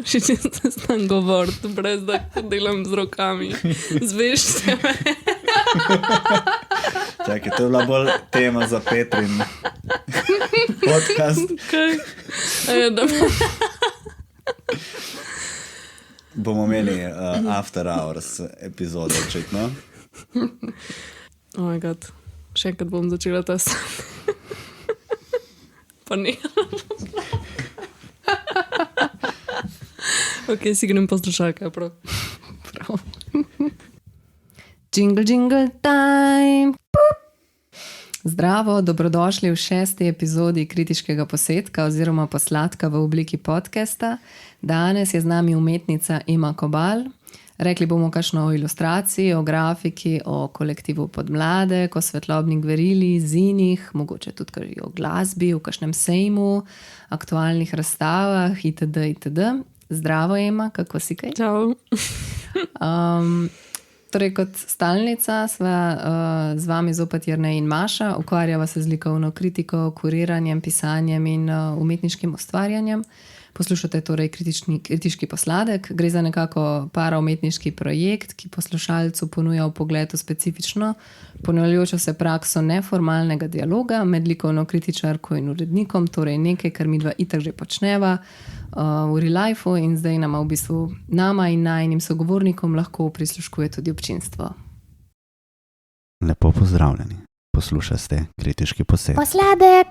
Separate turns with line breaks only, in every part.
Še čisto znam govoriti, brez da delam z rokami. Zvešte me.
Čakaj, to je bila bolj tema za Petrin podcast.
Kaj?
Bomo imeli After Hours epizodo, očitno.
Oh my god, še enkrat bom začela ta sam. Pa ne. Ok, si grem poslušalka, prav.
Jingle, jingle time. Pup. Zdravo, dobrodošli v 6. epizodi kritiškega posetka oziroma posladka v obliki podcasta. Danes je z nami umetnica Ema Kobal. Rekli bomo kakšno o ilustraciji, o grafiki, o kolektivu Podmladek, o svetlobnih gverili, zinih, mogoče tudi o glasbi, o kakšnem sejmu, aktualnih razstavah itd. itd. Zdravo, Ema, kako si kaj?
Čau.
Torej, kot stalnica sva z vami zopet Jernej in Maša, ukvarjava se z likovno kritiko, kuriranjem, pisanjem in umetniškim ustvarjanjem. Poslušate torej kritiški posladek. Gre za nekako paraumetniški projekt, ki poslušalcu ponuja vpogled v specifično, ponavljajočo se prakso neformalnega dialoga med likovno kritičarko in urednikom, torej nekaj, kar midva itak že počneva v real lifeu in zdaj nama v bistvu nama in najinim sogovornikom lahko prisluškuje tudi občinstvo.
Lepo pozdravljeni. Poslušate kritiški posed.
Posladek.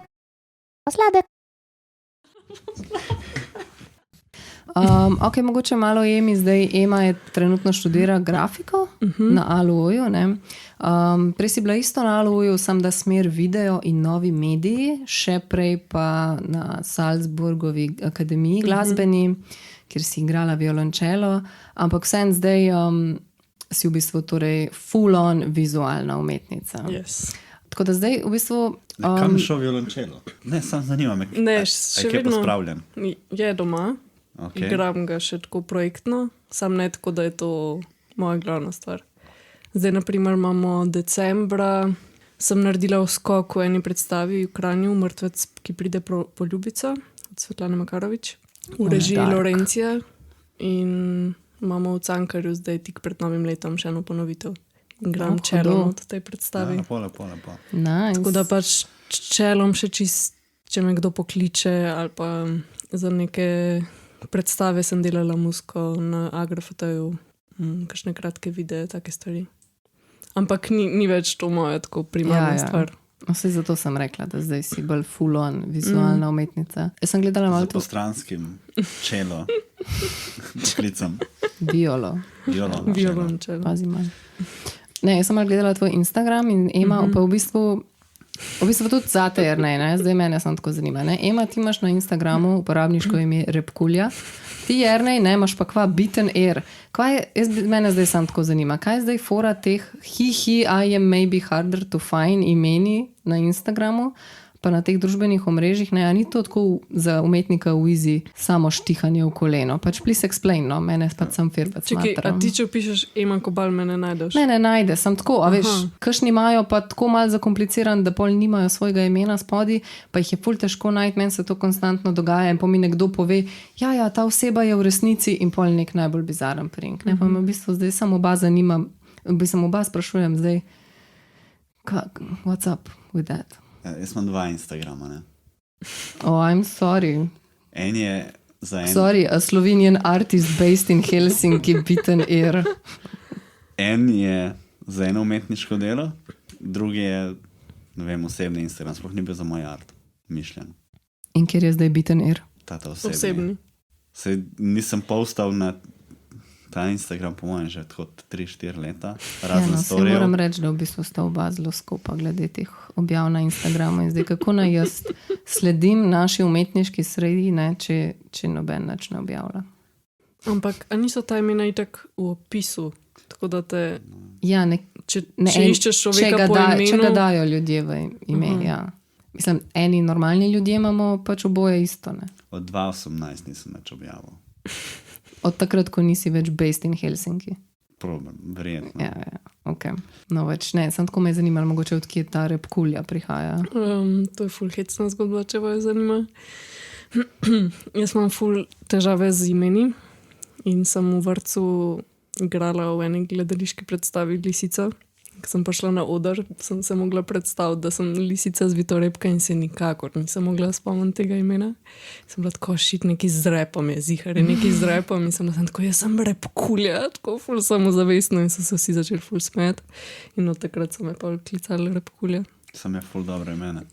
Ok, mogoče malo Emi, zdaj Ema je trenutno študira grafiko na ALU-ju, ne? Prej si bila isto na ALU-ju, sam da smer video in novi mediji, še prej pa na Salzburgovi akademiji glasbeni, kjer si igrala violončelo, ampak vsem zdaj si v bistvu torej full-on vizualna umetnica.
Yes.
Tako da zdaj v bistvu...
Kam je šel violončelo? Ne, sam zanima me.
Ne, še
je
vedno
pospravljen?
je doma.
Okay.
Igram ga še tako projektno, sam ne tako, da je to moja glavna stvar. Zdaj, na primer, imamo decembra, sem naredila skok v eni predstavi v Kranju, Mrtvec, ki pride po Ljubico, od Svetlane Makarovič, v režiji Lorencija, in imamo v Cankarju zdaj tik pred novim letom še eno ponovitev. Igram čelom od tej predstavi.
Lepo.
Nice.
Tako da pač čelom še čist, če me kdo pokliče, ali pa za neke predstave sem delala muziko na Agrafotaju, kakšne kratke videe, take stvari. Ampak ni več to moja tako primarna stvar.
Vse zato sem rekla, da zdaj si bolj full-on vizualna umetnica. Jaz sem gledala malo
to... postranskim čelo. Klicam.
Violon čelo. Pazi malo. Ne, jaz sem malo gledala tvoj Instagram in Ema, pa v bistvu tudi zate, Jernej, ne? Zdaj mene sem tako zanima. Ne? Ema, ti imaš na Instagramu uporabniško ime Repkulja. Ti, Jernej, ne, imaš pa kva Bitten Air. Mene zdaj sem tako zanima. Kaj je zdaj fora teh I am maybe harder to find imeni na Instagramu, pa na teh družbenih omrežjih, ne? A ni to tako za umetnika v easy samo štihanje v koleno? Pač please explain, no? Mene pa sem firbec matram.
Čekaj, a ti če pišeš Ema Kobal, me ne najdeš?
Ne najde, sem tako, a veš, kakšni imajo pa tako malo zakompliciran, da pol nimajo svojega imena spodi, pa jih je ful težko najti, meni se to konstantno dogaja in mi nekdo pove, ja, ta oseba je v resnici in pol nek najbolj bizaren prink. Ne, pa me v bistvu zdaj samo oba zanima, oba sprašujem zdaj, what's up with that?
Jaz imam 2 Instagrama, ne?
Oh, I'm sorry.
En je za en...
Sorry, a Slovenian artist based in Helsinki, Bitten Air.
En je za eno umetniško delo, drugi je, ne vem, osebni Instagram, sploh ni bil za moj art mišljen.
In kjer je zdaj Bitten Air?
Tata
osebni.
Sej nisem postal na ta Instagram, po mojem, že tako 3-4 leta. Razen storjev.
Moram reči, da v bistvu sta oba zelo skupa glede teh objav na Instagramu. In zdaj, kako naj jaz sledim naši umetniški sredi, ne, če noben nič ne objavlja.
Ampak, a niso ta imena itak v opisu? Tako da te...
Ja,
če iščeš človeka po imenu...
Če ga dajo ljudje v ime, ja. Mislim, eni normalni ljudje imamo pač oboje isto, ne.
Od 2018 nisem več objavil.
Od takrat, ko nisi več based in Helsinki.
Verjetno.
Ja, ok. No več ne, sem tako me zanimala, mogoče odkje ta Repkulja prihaja.
To je ful hecna zgodba, če vas zanima. Jaz imam ful težave z imeni in sem v vrtcu igrala v eni gledališki predstavi Lisica. Ko sem prišla na oder, sem se mogla predstaviti, da sem Lisica z Vitorepka in se nikakor nisem mogla spomniti tega imena. Sem bila tako šit, neki z repom je zihar, neki z repom in sem bila tako, jaz sem Repkulja, tako ful samozavestno in so se vsi začeli ful smeti. In od takrat so me pa klicali Repkulja.
Sem je ful dobre imena.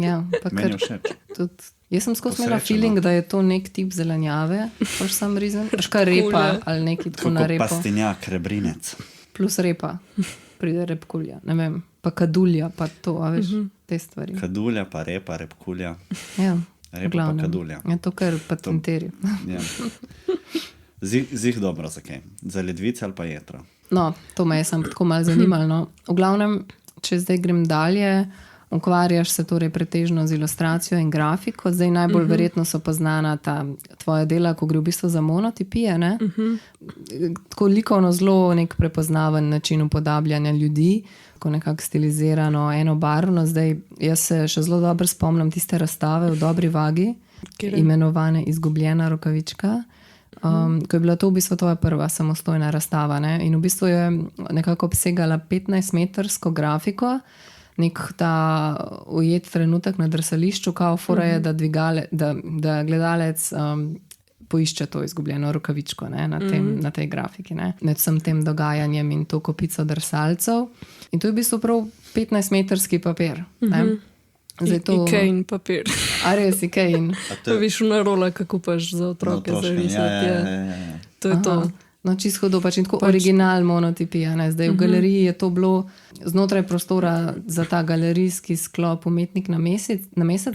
Ja, pa
Meni je
kar
všeč.
tudi. Jaz sem skozi imela
Posrečeno.
feeling, da je to nek tip zelenjave, for some reason. Ška repa ali neki tako na
Tako
repo.
pastinjak, rebrinec.
Plus repa. Pride repkulja, ne vem, pa kadulja, pa to, a veš, te stvari.
Kadulja, pa repa, repkulja.
Ja,
Repa pa
glavnem.
kadulja.
Je to kar patenteri.
Ja. Zih dobro, zakaj? Za ledvice ali pa jetro?
No, to me je sam tako malo zanimalo. No. V glavnem, če zdaj grem dalje, ukvarjaš se torej pretežno z ilustracijo in grafiko. Zdaj najbolj verjetno so poznana ta tvoja dela, ko gre v bistvu za monotipije, ne? Tako likovno zelo nek prepoznaven način upodabljanja ljudi, ko nekako stilizirano, enobarvno. Zdaj, jaz se še zelo dobro spomnim tiste razstave v Dobri vagi, imenovane Izgubljena rokavička. Ko je bila to v bistvu tvoja prva samostojna razstava, ne? In v bistvu je nekako obsegala 15-metrsko grafiko, nek ta ujet trenutek na drsališču, kao fora je, da gledalec poišče to izgubljeno rokavičko, ne, na tej grafiki, ne, med vsem tem dogajanjem in to kopico drsalcev. In to je v bistvu prav 15-metrski papir. Ne. Zdaj to...
Ikein papir.
A res, Ikein.
To je viš na rola, kako paš za otroke zarisati.
Ja.
To je to.
No, čisto hudo, pač in tako original monotipija. Ne? Zdaj v galeriji je to bilo znotraj prostora za ta galerijski sklop Umetnik na mesec,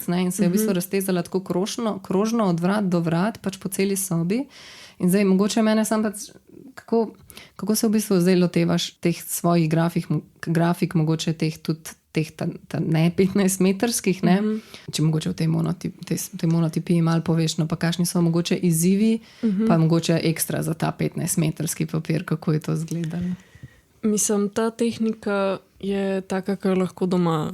ne? In se je v bistvu raztezala tako krožno od vrat do vrat, pač po celi sobi. In zdaj mogoče mene sam pač, kako se v bistvu zdaj lotevaš teh svojih grafik, mogoče teh tudi teh ne 15-metrskih, ne? Če mogoče v tej monotipiji malo poveš, no pa kakšni so mogoče izzivi, pa mogoče ekstra za ta 15-metrski papir, kako je to izgledalo?
Mislim, ta tehnika je taka, kar lahko doma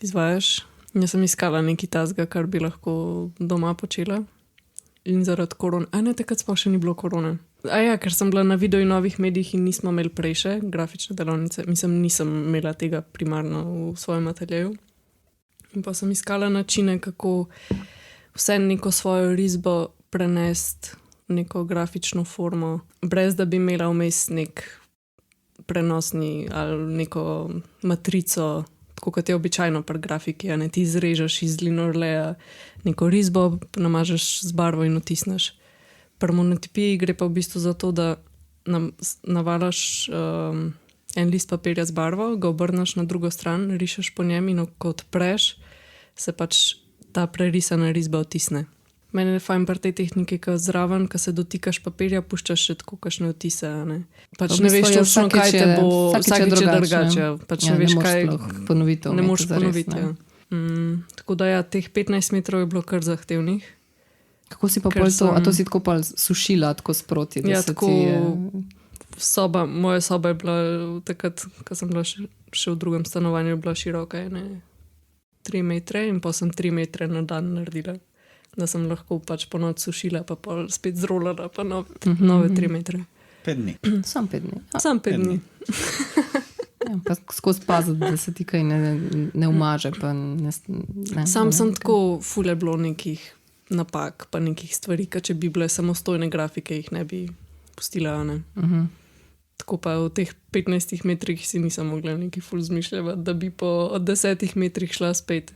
izvajaš. Jaz sem iskala nekaj tazga, kar bi lahko doma počela. In zaradi korone. A ne, takrat sploh še ni bilo korone. A ja, ker sem bila na videu in novih medijih in nismo imeli prejše grafične delavnice. Mislim, nisem imela tega primarno v svojem ateljeju. In pa sem iskala načine, kako vse neko svojo risbo prenesti v neko grafično formo, brez da bi imela vmes nek prenosni ali neko matrico, tako kot je običajno pri grafiki, a ne, ti izrežeš iz linorleja neko risbo, namažeš z barvo in otisneš. Pri monotipiji gre pa v bistvu za to, da navalaš en list papirja z barvo, ga obrneš na drugo stran, rišeš po njem in ko odpreš, se pač ta prerisana risba otisne. Meni je fajn pri tej tehniki, ko zraven, ko se dotikaš papirja, puščaš še tako kakšne otise. Ne, pač ne veš točno, kaj te bo, vsakič je drugače. Pač ne veš, kaj
ponovitev.
Ne moš ponoviti. Ja. Tako da ja, teh 15 metrov je bilo kar zahtevnih.
Kako si pa pol to, a to si tako pa sušila tako sproti?
Ja, tako moja soba je bila takrat, ko sem bila še v drugem stanovanju, je bila široka 3 metre in pa sem 3 metre na dan naredila. Da sem lahko pač po noč sušila, pa pol spet zrolala, pa nove 3 metre.
5 dni.
Sam 5 dni.
Sam 5 dni.
Ja, pa skozi paziti, da se ti kaj ne umaže. Pa
sem tako ful je bilo nekih napak, pa nekih stvari, če bi bile samostojne grafike, jih ne bi pustila. Ne? Tako pa v teh 15 metrih si nisem mogla nekaj ful zmišljati, da bi po 10 metrih šla spet.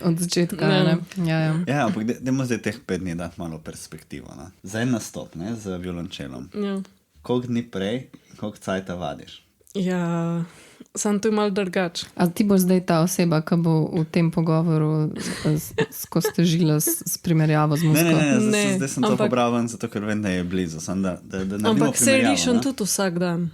Od začetka, ne?
Ja, ampak dajmo zdaj teh 5 dni dati malo perspektivo. Ne? Za en nastop, ne, z violončelom.
Ja.
Koliko dni prej, koliko cajta vadiš?
Ja, sam to je malo drugače.
A ti boš zdaj ta oseba, ki bo v tem pogovoru skozi težila s primerjavo z muziko?
Ne, zdaj sem to pobral, zato ker vem, da je blizu.
Ampak se rišem tudi vsak dan.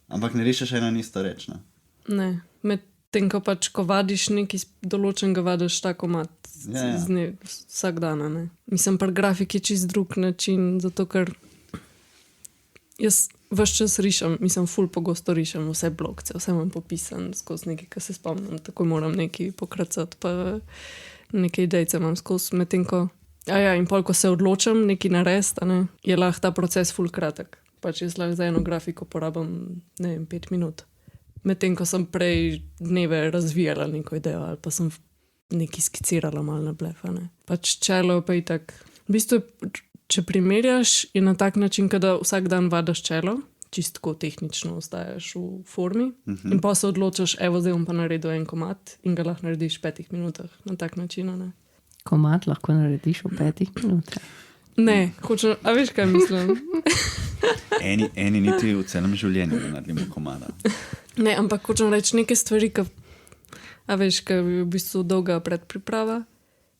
Ampak ne rišeš eno in isto reč, ne?
Ne, med tem, ko vadiš nekaj določenega, vadiš tako mat vsak dan. Ne? Mislim, pri grafiki je čist drug način, zato ker jaz ves čas rišem, mislim, ful pogosto rišem vse blokce, vse imam popisan skozi nekaj, kar se spomnim, tako moram nekaj pokracati, pa nekaj idejce imam skozi, medtem ko Ja, in pol, ko se odločim nekaj narediti, je lahko ta proces ful kratek. Pač jaz lahko za eno grafiko porabim, ne vem, 5 minut. Medtem, ko sem prej dneve razvijala neko idejo ali pa sem nekaj skicirala malo na blef. Pač čelo pa je tak. V bistvu, če primerjaš, je na tak način, da vsak dan vadaš čelo, čistko tehnično ostajaš v formi in pa se odločiš, evo, zdaj bom pa naredil en komad in ga lahko narediš v 5 minutah. Na tak način, ne.
Komad lahko narediš v 5 minutah.
Ne, hočem, a veš, kaj mislim?
Eni niti v celem življenju ne naredimo komada.
Ne, ampak hočem reči neke stvari, a veš, kaj je v bistvu dolga predpriprava,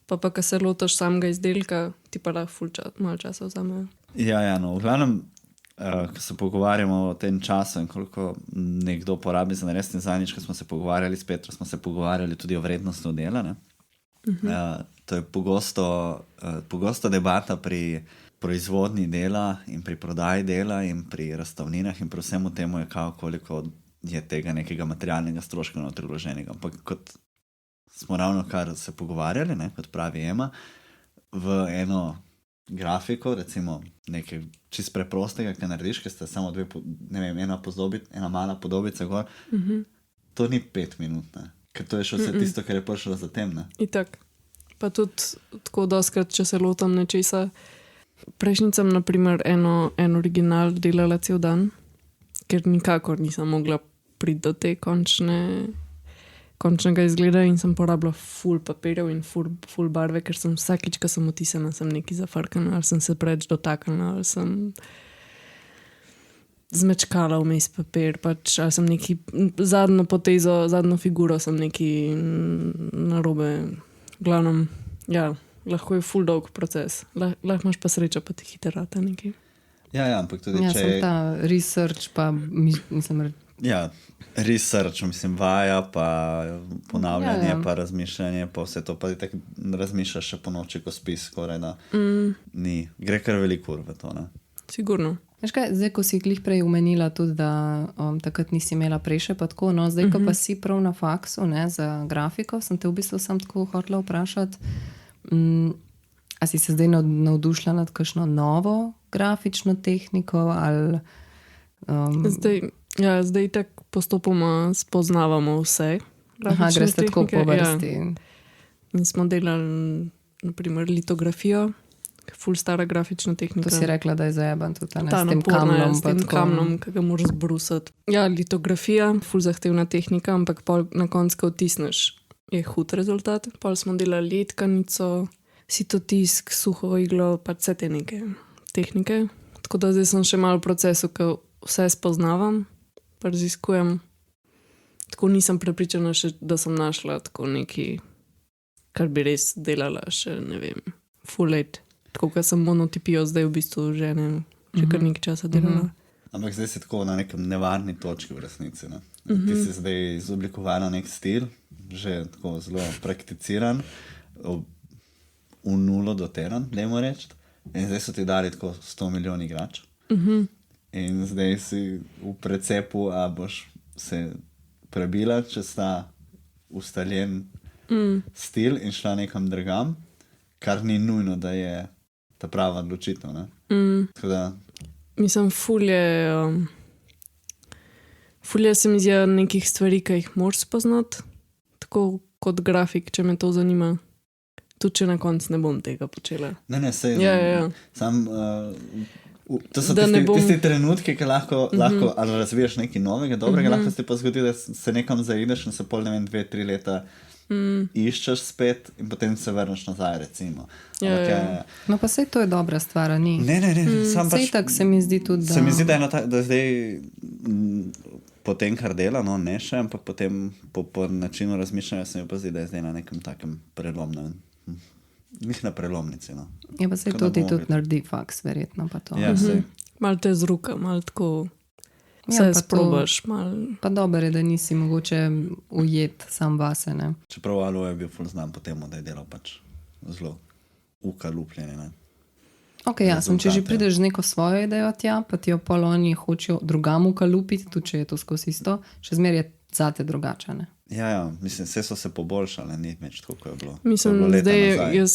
pa ko se lotaš samega izdelka, ti pa lahko malo časa vzamejo.
Ja, no, v glavnem, ko se pogovarjamo o tem času in koliko nekdo porabi za narediti zadnjič, ko smo se pogovarjali s Petro, smo se pogovarjali tudi o vrednosti dela, ne? To je pogosto debata pri proizvodnji dela in pri prodaji dela in pri razstavninah in pri vsemu temu je koliko je tega nekega materialnega stroška notri vloženega. Ampak kot smo ravno kar se pogovarjali, ne, kot pravi Ema, v eno grafiko, recimo nekaj čist preprostega, kaj narediš, ker ste samo ena mala podobica gor, to ni 5 minut, ne. Ker to je še vse tisto, kar je prišlo za tem, ne?
Itak. Pa tudi tako doskrat, če se lotam nečesa. Prejšnjič sem, na primer, en original delala cel dan, ker nikakor nisem mogla priti do te končnega izgleda in sem porabila ful papirjev in ful barve, ker sem vsakič, ko sem otisana, sem nekaj zafrkana, ali sem se preč dotaknila, ali sem zmečkala vmes papir, pač, ali sem neki zadnjo potezo, zadnjo figuro sem neki narobe. Glavnem, ja, lahko je ful dolg proces. Lahko imaš pa srečo, pa ti hiterata nekaj.
Ja, ampak tudi
ja,
če...
Ja, sem ta research, pa mislim...
Ja, research, mislim, vaja, pa ponavljanje, pa razmišljanje, pa vse to, pa ti tako razmišljaš še po noči, ko spis skoraj, da ni. Gre kar veliko ur v to, ne?
Sigurno.
Veš kaj, zdaj, ko si glih prej omenila tudi, da takrat nisi imela prejše pa tako, no, zdaj, ko pa si prav na faksu, ne, za grafiko, sem te v bistvu sam tako hotela vprašati, a si se zdaj navdušila nad kakšno novo grafično tehniko, ali...
Zdaj tako postopoma spoznavamo vse
grafične tehnike. Greste tako po vrsti.
Ja. In smo delali, na primer, litografijo, ful stara grafična tehnika.
To si rekla, da je zajeban tudi, ne?
Ta
S tem kamnom.
S tem kamnom, ki ga moraš zbrusati. Ja, litografija, ful zahtevna tehnika, ampak pol na koncu, ko vtisneš, je hud rezultat. Pol smo delali letkanico, sitotisk, suho iglo, pa vse te neke tehnike. Tako da zdaj sem še malo v procesu, ko vse spoznavam, pa raziskujem. Tako nisem prepričana še, da sem našla tako neki, kar bi res delala še, ne vem, full let. Tako, ker sem monotipijo zdaj v bistvu že kar nekaj časa delala.
Ampak zdaj si tako na nekem nevarni točki v resnici, ne? Ti si zdaj izoblikovala nek stil, že tako zelo prakticiran, v nulo doteran, dajmo reči. In zdaj so ti dali tako 100 milijon igrač. In zdaj si v precepu, a boš se prebila čez ta ustaljen stil in šla nekam drugam, kar ni nujno, da je ta prava odločitev, ne? Da...
Mislim, fulje se mi zdi nekih stvari, ki jih moraš spoznati, tako kot grafik, če me to zanima. Tudi če na koncu ne bom tega počela.
Ne, sej.
Ja.
Sam, to so tisti trenutki, ki lahko ali razviješ nekaj novega, dobrega, lahko se ti pa zgodi, da se nekam zaideš in se pol, ne vem, 2-3 leta iščeš spet in potem se vrneš nazaj, recimo.
Ja.
No pa sej to je dobra stvar, ni?
Ne.
Sej tak se mi zdi tudi, da...
Se mi zdi, da zdaj po tem, kar dela, no ne še, ampak potem po načinu razmišljanja se mi pa zdi, da je zdaj na nekem takem prelomnem. Njih na prelomnici, no.
Ja, pa sej to ti tudi naredi faks, verjetno pa to.
Ja, sej.
Mal te zruka, mal tako... Vse sprobaš malo.
Pa dobro je, da nisi mogoče ujet sam vase, ne?
Čeprav Alo je bil ful znam po temu, da je delal pač zelo ukalupljeni, ne?
Ok, jasno, če že prideš z neko svojo idejo tja, pa ti jo pol oni hočejo drugam ukalupiti, tudi če je to skozi isto, še zmer je zate drugače, ne?
Ja, mislim, vse so se poboljšale, ni več tako, ko je bilo.
Mislim, zdaj jaz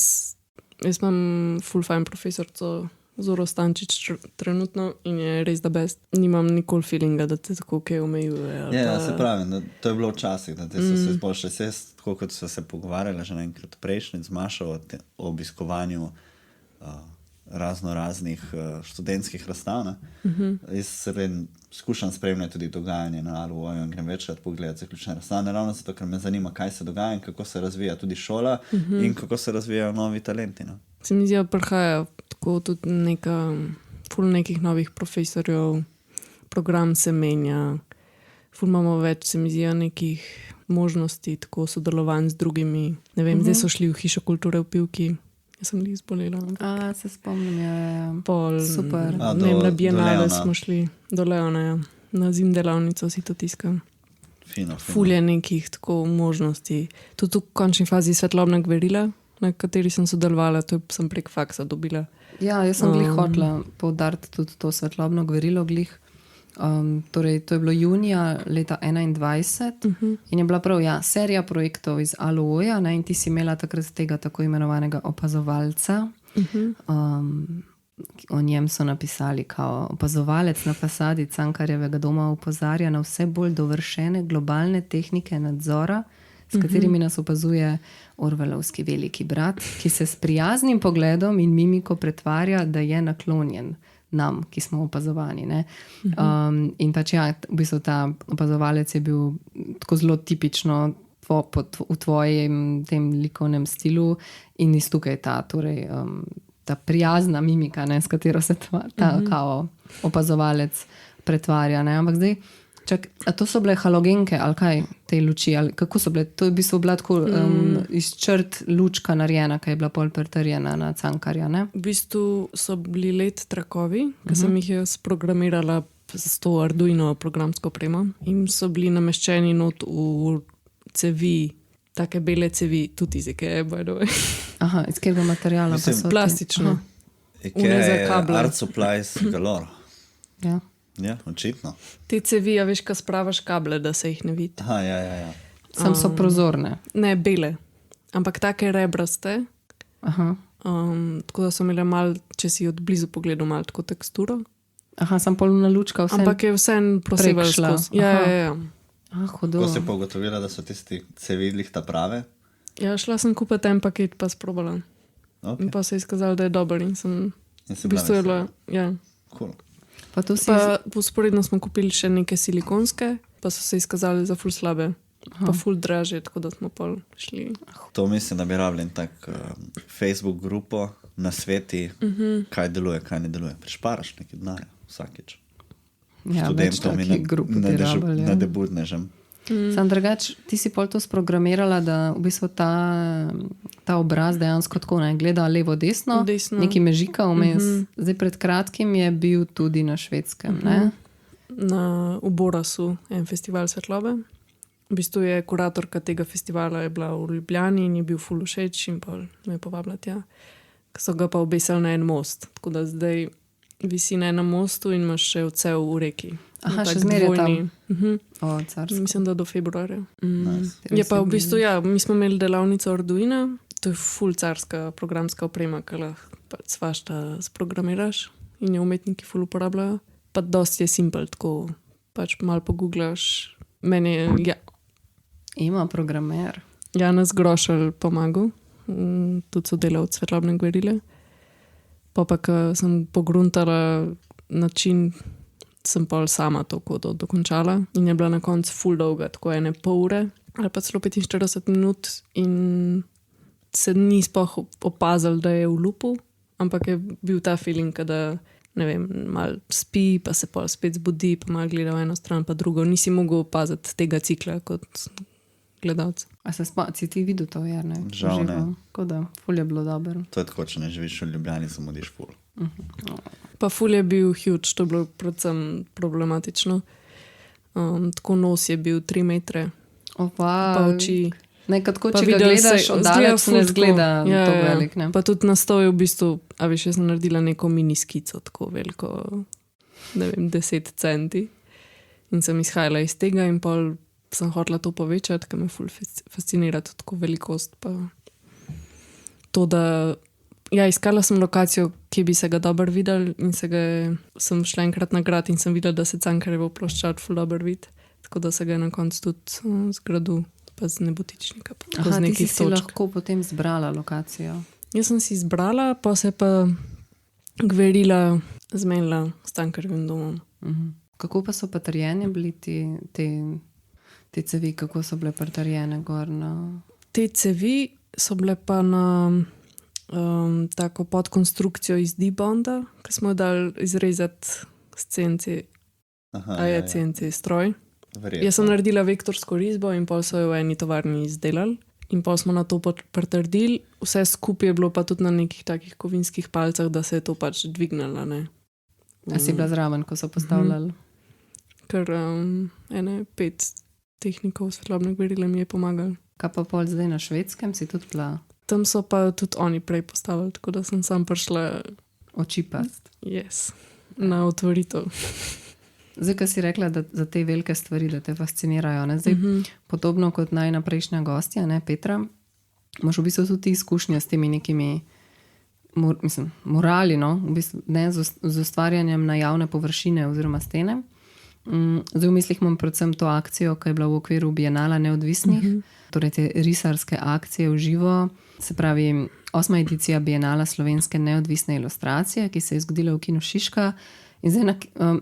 Jaz imam full fine profesorco Zoro Stančič trenutno in je res da best. Nimam nikoli feelinga, da te tako kaj omejuje.
Ja, se pravi, da to je bilo včasih, da te so se boljše sest, tako kot so se pogovarjali že enkrat prejšnjič z Mašo o obiskovanju raznih študentskih razstav. Jaz se skušam spremljati tudi dogajanje na Aluoju in grem večkrat pogledati zaključne razstave, ravno zato, ker me zanima, kaj se dogaja in kako se razvija tudi šola in kako se razvijajo novi talenti. No?
Se mi zdi, da prihaja tako tudi ful nekih novih profesorjev, program se menja, ful imamo več, se mi zdi, nekih možnosti, tako sodelovanj z drugimi. Ne vem, zdaj so šli v Hišo kulture v Pivki. Jaz sem jih zbolela.
Se spomnim, je
Pol,
super.
Ne vem, na Bienale smo šli do Leona, ja. Na zim delavnico si to tiskam.
Fino.
Ful je nekih tako možnosti. Tudi v končni fazi svetlobna gverila, na kateri sem sodelovala, to sem prek faksa dobila.
Ja, jaz sem glih hotela poudariti tudi to svetlobno gverilo glih. Torej, to je bilo junija leta 2021 in je bila prav serija projektov iz Aluoja, in ti si imela takrat tega tako imenovanega opazovalca. O njem so napisali, kao opazovalec na fasadi Cankarjevega doma opozarja na vse bolj dovršene globalne tehnike nadzora, s katerimi nas opazuje Orwellovski veliki brat, ki se s prijaznim pogledom in mimiko pretvarja, da je naklonjen nam, ki smo opazovani. Ne? In pač v bistvu ta opazovalec je bil tako zelo tipično v tvojem tem likovnem stilu in iz tukaj ta prijazna mimika, ne, s katero se ta kao opazovalec pretvarja. Ne? Ampak zdaj, a to so bile halogenke ali kaj, te luči? Ali kako so bile? To je v bistvu bila tako iz črt lučka narejena, ki je bila pol pretrjena na Cankarja, ne?
V bistvu so bili LED trakovi, ki sem jih jaz programirala s to Arduino programsko opremo in so bili nameščeni not v cevi, take bele cevi, tudi iz Ikee, by the way.
Aha, iz katerega materiala pa so?
Plastično.
Ikea je art supplies galore.
Ja.
Ja, očitno.
Te cevi, veš, ko spravaš kable, da se jih ne vidi.
Aha, ja.
Sam so prozorne.
Ne, bele, ampak take rebraste.
Aha.
Tako da so imele malo, če si od blizu pogledal, malo tako teksturo.
Aha, sem polna lučka vsem.
Ampak je vsem prosebal skozi. Ja.
Hudo.
Ko si pogotovila, da so tisti cevi ta prave?
Ja, šla sem kupiti en paket, pa sprobala.
Okay.
In pa se je izkazalo, da je dober in sem
v
bistvu je bila, ja.
Cool.
Pa to si...
Pa usporedno smo kupili še neke silikonske, pa so se izkazali za ful slabe. Pa ful draže, tako da smo pol šli.
To mislim, da bi rabili tak Facebook grupo na sveti, kaj deluje, kaj ne deluje. Prišparaš neki denar vsakič.
Ja, več takih grup bi rabili.
Na debutnežem.
Sam drugač, ti si pol to sprogramirala, da v bistvu ta obraz dejansko tako ne gleda levo-desno, neki mežika vmes. Zdaj pred kratkim je bil tudi na Švedskem, ne?
V Borasu en festival svetlobe. V bistvu je kuratorka tega festivala je bila v Ljubljani in je bil ful všeč in pa me je povabila tja. So ga pa obesili na en most, tako da zdaj visi na enem mostu in imaš še odsev v reki.
Aha, še zmeraj tam. Carsko.
Mislim, da do februarja.
Nice.
Je pa v bistvu, mi smo imeli delavnico Arduina, to je ful carska programska oprema, ki lahko svašta sprogramiraš in jo umetniki ful uporabljajo. Pa dosti je simpel, tako pač malo pogooglaš. Meni je,
Ima programer.
Janez Grošelj pomagal, tudi sodelavec svetlobne gverile. Pa ko sem pogruntala način, sem pol sama to kodo dokončala in je bila na koncu ful dolga, tako ene pol ure ali pa celo 45 minut in se ni sploh opazil, da je v lupu, ampak je bil ta feeling, da ne vem, malo spi, pa se pol spet zbudi, pa malo gleda v eno stran, pa drugo. Nisi mogel opaziti tega cikla kot gledalec.
A si ti videl to, Jarne?
Žal ne.
Tako da, ful je bilo dobro.
To je tako, če ne živiš v Ljubljani, samo odiš ful.
Pa ful je bil huge, to je bilo predvsem problematično. Tako nos je bil 3 metre, pa oči.
Nekaj tako, če ga gledaš oddaleč, ne zgleda to velik. Ne?
Pa tudi nastoj v bistvu, a veš, jaz sem naredila neko mini skico, tako veliko, ne vem, 10 centi. In sem izhajala iz tega in pol sem hotela to povečati, ker me ful fascinira tudi tako velikost. Pa to, da Ja, iskala sem lokacijo, ki bi se ga dobro videl in sem šla enkrat na grad in sem videla, da se Cankarjevo ploščad ful dobro vidi. Tako da se ga je na koncu tudi zgradil, pa z nebotičnika.
Aha, ti si lahko potem zbrala lokacijo.
Jaz sem si izbrala, pa se pa Gverila zmenila s Cankarjevim domom.
Kako pa so patrjene bili te cevi, kako so bile patrjene gor na...
Te cevi so bile pa na tako podkonstrukcijo iz D-bonda, ki smo jo dali izrezati s CNC. CNC stroj.
Verjetno.
Jaz sem naredila vektorsko risbo in pol so jo v eni tovarni izdelali. In pol smo na to pritrdili. Vse skupaj je bilo pa tudi na nekih takih kovinskih palcah, da se je to pač dvignalo.
A si bila zraven, ko so postavljali?
Ker 5 tehnikov svetlobne Gverile mi je pomagal.
Kaj pa pol zdaj na Švedskem si tudi bila?
Tam so pa tudi oni prej postavili, tako da sem sam prišla
očipast.
Yes, na otvoritev.
Zdaj, ko si rekla, da za te velike stvari, da te fascinirajo, ne? Zdaj, podobno kot najna prejšnja gostja, ne, Petra, imaš v bistvu tudi izkušnje s temi nekimi morali, no? V bistvu, ne, z ustvarjanjem na javne površine oziroma stene. Zdaj v mislih imam predvsem to akcijo, ki je bila v okviru Bienala neodvisnih, torej te risarske akcije v živo, se pravi 8. edicija Bienala slovenske neodvisne ilustracije, ki se je zgodila v Kinu Šiška. In zdaj,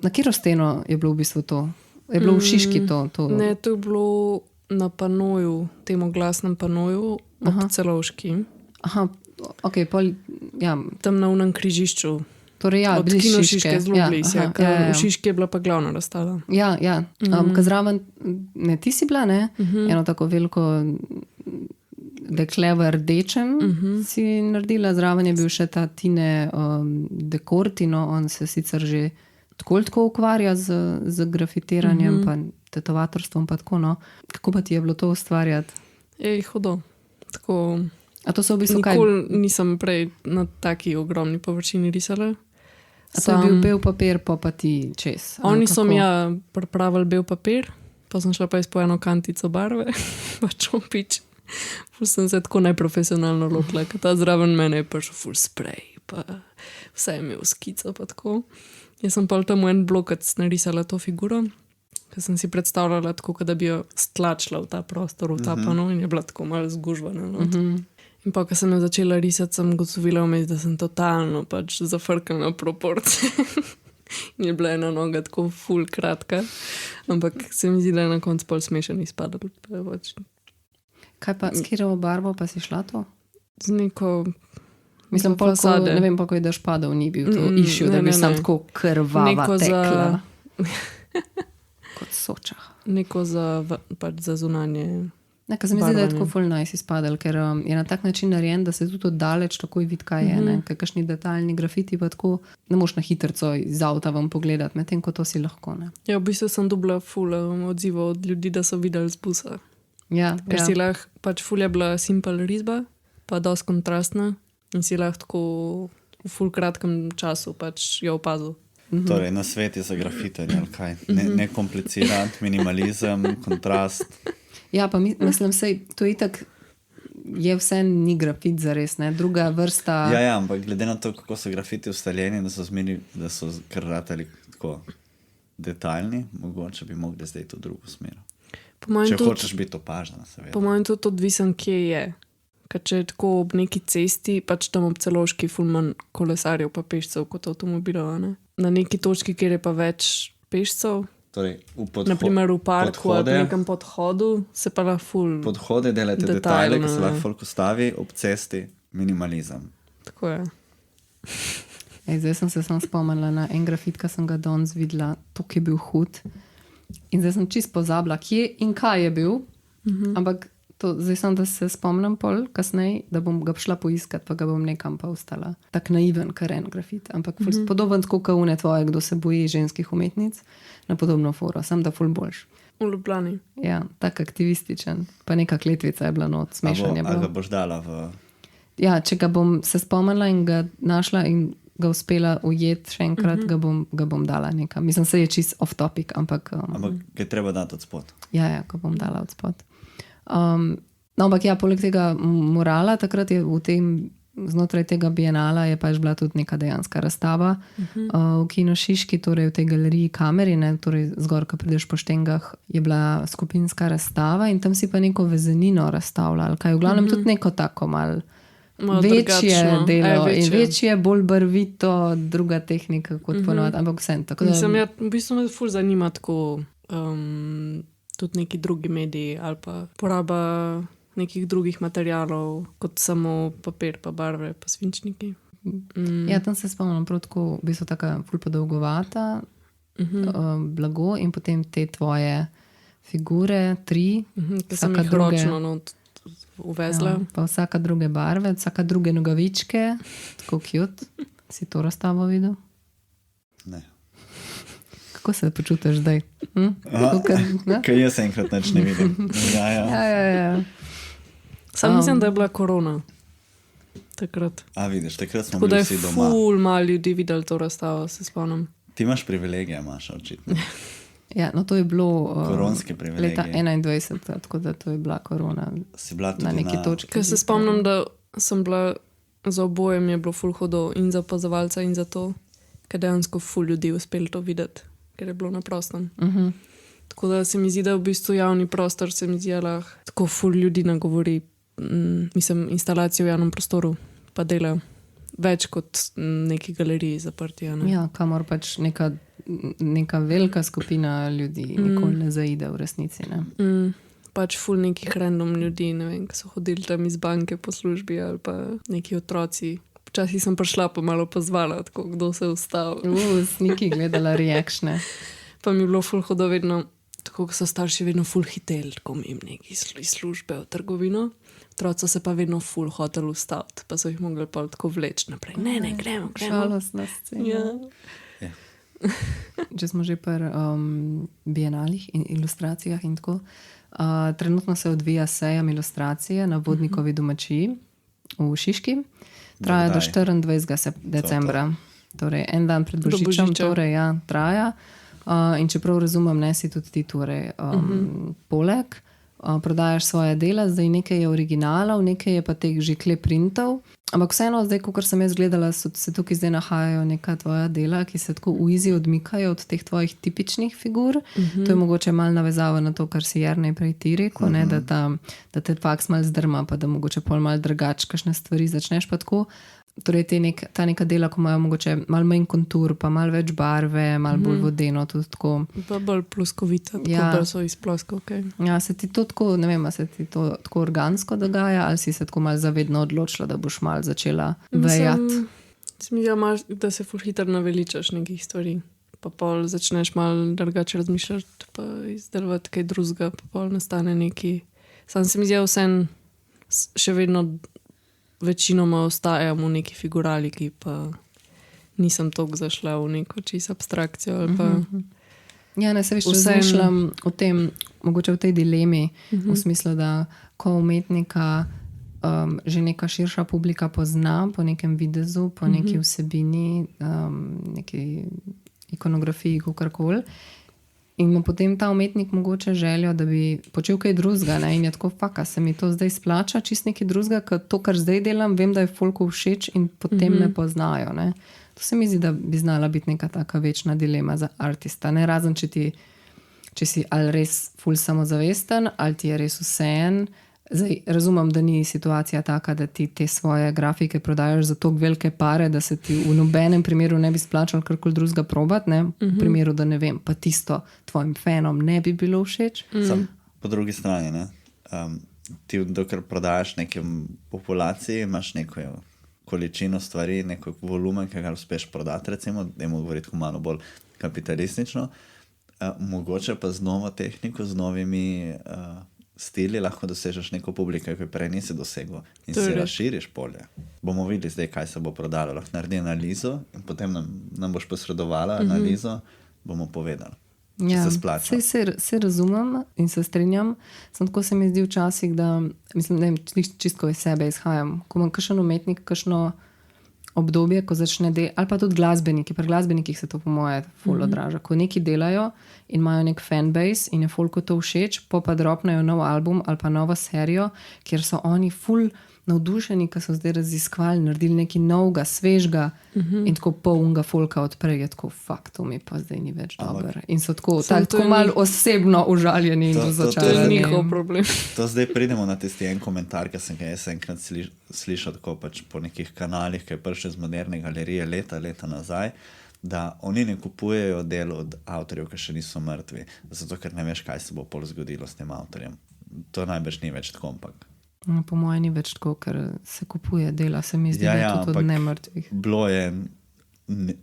na katero steno je bilo v bistvu to? Je bilo v Šiški to?
Ne, to je bilo na panoju, temu glasnem panoju, ob Celovški.
Aha, ok, ja.
Tam na unem križišču.
Torej, ja,
od Kino Šiške, zelo blizu. V Šiški je bila pa glavna razstava.
Ja. Zraven, ne, ti si bila, ne? Eno tako veliko dekle v rdečem si naredila, zraven je bil še ta Tine Dekortino, on se sicer že tako ukvarja z grafitiranjem, pa tetovatorstvom, pa tako, no. Kako pa ti je bilo to ustvarjati?
Hudo. Tako...
A to so v bistvu kaj?
Nikoli nisem prej na taki ogromni površini risala.
A to je bil bel papir, pa ti čez?
Oni so mi pripravili bel papir, pa sem šla pa po eno kantico barve, pa čopič. Ful sem se tako neprofesionalno lotila, ker ta zraven mene je prišel full spray, pa vse je imel skico, pa tako. Jaz sem pa tam v en blokec narisala to figuro, ker sem si predstavljala tako, da bi jo stlačila v ta prostor, v ta pano in je bila tako malo zgužvana. In pa, ko sem jo začela risati, sem gotovila vmes, da sem totalno pač zafrkala proporcije. In je bila ena noga tako ful kratka, ampak se mi zdi, da je na koncu pol smešen izpadal.
Kaj pa, s katero barvo pa si šla to?
Z neko...
Mislim, ne vem pa, ko je daš padal, ni bil to issue, da bi sam tako krvava tekla. Kot sočah.
Neko pač za zunanje
Nekaj se mi zdi, da je tako full nice izpadel, ker je na tak način narejen, da se tudi oddaleč takoj vidi, kaj je, ne? Kakšni detaljni grafiti pa tako ne moš na hitrco iz avta vam pogledati, medtem ko to si lahko, ne?
Ja, v bistvu sem dobila full odziva od ljudi, da so videli z busa.
Ja,
ker si lahko, pač ful je bila simple risba, pa dosti kontrastna in si lahko tako v ful kratkem času pač jo opazil.
Torej, na svet je za grafitanje, ali kaj? Nekompliciran, minimalizem, kontrast.
Ja, pa mislim, to itak je vse ni grafit zares, ne? Druga vrsta...
Ja, ampak glede na to, kako so grafiti ustaljeni, da so kar ratali tako detaljni, mogoče bi mogli zdaj to drugo smer. Če hočeš biti opažena, seveda.
Po mojem tudi odvisen, kje je. Ker če je tako ob neki cesti, pač tam ob Celovški ful manj kolesarjev pa pešcev kot avtomobilov, ne? Na neki točki, kjer je pa več pešcev,
torej,
naprimer v parku ali nekem podhodu, se pa lahko ful
podhode delate detajle, ki se lahko folk ustavi, ob cesti minimalizem.
Tako je.
Zdaj sem se spomnila na en grafit, ki sem ga danes videla, to je bil hud. In zdaj sem čisto pozabila, kje in kaj je bil, ampak zdaj sem, da se spomnim pol kasneje, da bom ga šla poiskat, pa ga bom nekam pa ostala. Tak naiven, karen grafit, ampak podoben tako kaune tvoje, kdo se boji ženskih umetnic, na podobno foro, sem da ful boljš.
V Ljubljani.
Ja, tak aktivističen, pa neka kletvica je bila not, smešan je bilo.
A ga boš dala v...
Ja, če ga bom se spomnila in ga našla in ga uspela ujeti še enkrat, ga bom dala nekam. Mislim, se je čist off topic, ampak...
Ampak ga je treba dati od spod.
Ja, ga bom dala od spod. No, ampak ja, poleg tega morala, takrat je v tem znotraj tega bienala je pač bila tudi neka dejanska razstava v Kinu Šiški, torej v tej galeriji Kameri, ne, torej zgor, ko prideš po štengah, je bila skupinska razstava in tam si pa neko vezenino razstavljal, kaj v glavnem tudi neko tako malo večje
drugačno.
delo in
Večje.
večje, bolj barvito, druga tehnika kot ponovadi, ampak vsem. Tako da,
Mislim, v bistvu me ful zanima tako tudi neki drugi mediji ali pa poraba nekih drugih materialov, kot samo papir, pa barve, pa svinčniki.
ja, tam se spomnim, prav tako, v bistvu taka ful podolgovata, blago in potem te tvoje figure, 3,
Ki sem
vsaka
jih
druge.
ročno not uvezla.
Ja, pa vsaka druge barve, vsaka druge nogavičke, tako cute. Si to razstavo videl?
Ne.
Kako se počutiš zdaj?
Kaj jaz enkrat nič ne vidim. Ja.
Ja.
Sam mislim, da je bila korona takrat.
A vidiš, takrat smo
Tako da
bili
je
vsi doma.
ful malo ljudi videli to razstavo, se spomnim.
Ti imaš privilegije, Maša, očitno.
Ja, no to je bilo
Koronski privilegij.
leta 21, tako da to je bila korona
Si bila tudi
na neki točki.
Ker se spomnim, da sem bila za obojem je bilo ful hodo in za opazovalca in za to, ker dejansko ful ljudi uspeli to videti, ker je bilo na prostem. Tako da se mi zdi, da v bistvu javni prostor se mi zdi, da lahko tako ful ljudi nagovori, mislim, instalacijo v javnem prostoru pa delajo več kot neki galeriji zaprti. a ne.
Ja, kamor pač neka velika skupina ljudi nikoli ne zaide v resnici. Ne?
Pač ful nekih random ljudi, ne vem, ki so hodili tam iz banke po službi ali pa neki otroci. Včasih sem prišla pa malo pozvala, tako kdo se je ustavil.
Sniki gledala reakšne.
Pa mi je bilo ful hodo vedno, tako ko so starši vedno ful hitel, tako mi neki iz službe v trgovino. Otroci se pa vedno ful hotel ustaviti, pa so jih mogli pa tako vleči naprej. Ne, gremo.
Žalostna scena.
Ja.
Če smo že pri bienalih in ilustracijah in tako. Trenutno se odvija sejem ilustracije na Vodnikovi domačiji v Šiški. Traja do 24. decembra. Torej, en dan pred Božičem, torej, ja, traja. In čeprav razumem, ne si tudi ti torej, poleg. Prodajaš svoje dela, zdaj nekaj je originalov, nekaj je pa teh že kleprintov. Ampak vseeno, zdaj, kot sem jaz gledala, se tukaj zdaj nahajajo neka tvoja dela, ki se tako v izi odmikajo od teh tvojih tipičnih figur. To je mogoče malo navezava na to, kar si Jernej prej ti rekel, ne, da te faks malo zdrma, pa da mogoče pol malo drugače kakšne stvari začneš pa tako. Torej ta neka dela, ko imajo mogoče malo manj kontur, pa malo več barve, malo bolj vodeno, tudi tako.
Pa bolj pluskovita, tako
Ja.
bolj so iz ploskov, okay.
Ja, se ti to tako, ne vem, a se ti to tako organsko dogaja, ali si se tako malo zavedno odločila, da boš malo začela vejati?
Da se ful hitro naveličaš nekih stvari. Pa pol začneš malo drugače razmišljati, pa izdelovati kaj drugega, pa pol nastane neki. Sam se mi zdi, vsem še vedno večinoma ostajam v neki figuraliki, pa nisem toliko zašla v neko čisto abstrakcijo. Ali pa...
Ja, ne, se veš, razmišljam o tem, mogoče v tej dilemi, v smislu, da ko umetnika že neka širša publika pozna po nekem videzu, po neki vsebini, neki ikonografiji, kakorkoli, in ima potem ta umetnik mogoče željo, da bi počel kaj drugega, ne? In je tako, faka, se mi to zdaj splača, čist nekaj drugega, ker to, kar zdaj delam, vem, da je folku všeč in potem me poznajo. Ne? To se mi zdi, da bi znala biti neka taka večna dilema za artista. Ne razen, če si ali res ful samozavesten, ali ti je res vseeno. Zdaj, razumem, da ni situacija taka, da ti te svoje grafike prodajaš za toliko velike pare, da se ti v nobenem primeru ne bi splačal karkoli drugega probati, ne? V primeru, da ne vem, pa tisto tvojim fanom ne bi bilo všeč.
Sam po drugi strani, ne? Ti dokler prodajaš nekem populaciji, imaš neko količino stvari, neko volumen, ki ga uspeš prodati, recimo, dajmo govoriti malo bolj kapitalistično, mogoče pa z novo tehniko, z novimi stili lahko dosežeš neko publiko, ki prej nisi dosegel in si razširiš polje. Bomo videli zdaj, kaj se bo prodalo. Lahko naredi analizo in potem nam boš posredovala analizo, bomo povedali, če se splača.
Se razumem in se strinjam, samo tako se mi zdi včasih, da mislim, da čistko iz sebe izhajam. Ko imam kakšen umetnik, kakšno obdobje, ko začne delati, ali pa tudi glasbeniki, pri glasbenikih se to po moje ful odraža. Ko neki delajo in imajo nek fanbase in je folku to všeč, pa dropnejo nov album ali pa novo serijo, kjer so oni ful navdušeni, ki so zdaj raziskovali, naredili nekaj novega, svežega in tako polnega folka odprej, je tako, fakt, to mi pa zdaj ni več dobro. In so tako malo osebno užaljeni in
To je
razočarani.
njihov problem.
To zdaj pridemo na tisti en komentar, ki sem ga jaz enkrat slišal tako pač po nekih kanalih, ki je prišel z Moderne galerije leta nazaj, da oni ne kupujejo del od avtorjev, ki še niso mrtvi, zato ker ne veš, kaj se bo pol zgodilo s tem avtorjem. To najbrž ni več tako, ampak.
No, po mojem ni več tako, ker se kupuje dela, se mi zdi, da je tudi od nemrtvih.
Bilo je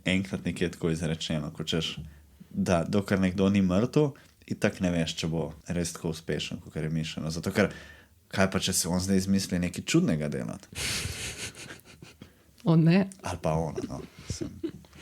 enkrat nekje tako izrečeno, ko češ, da dokler nekdo ni mrtev, itak ne veš, če bo res tako uspešen, kot je mišljeno. Zato ker, kaj pa, če se on zdaj izmisli nekaj čudnega delati?
O ne.
Ali pa ona, no.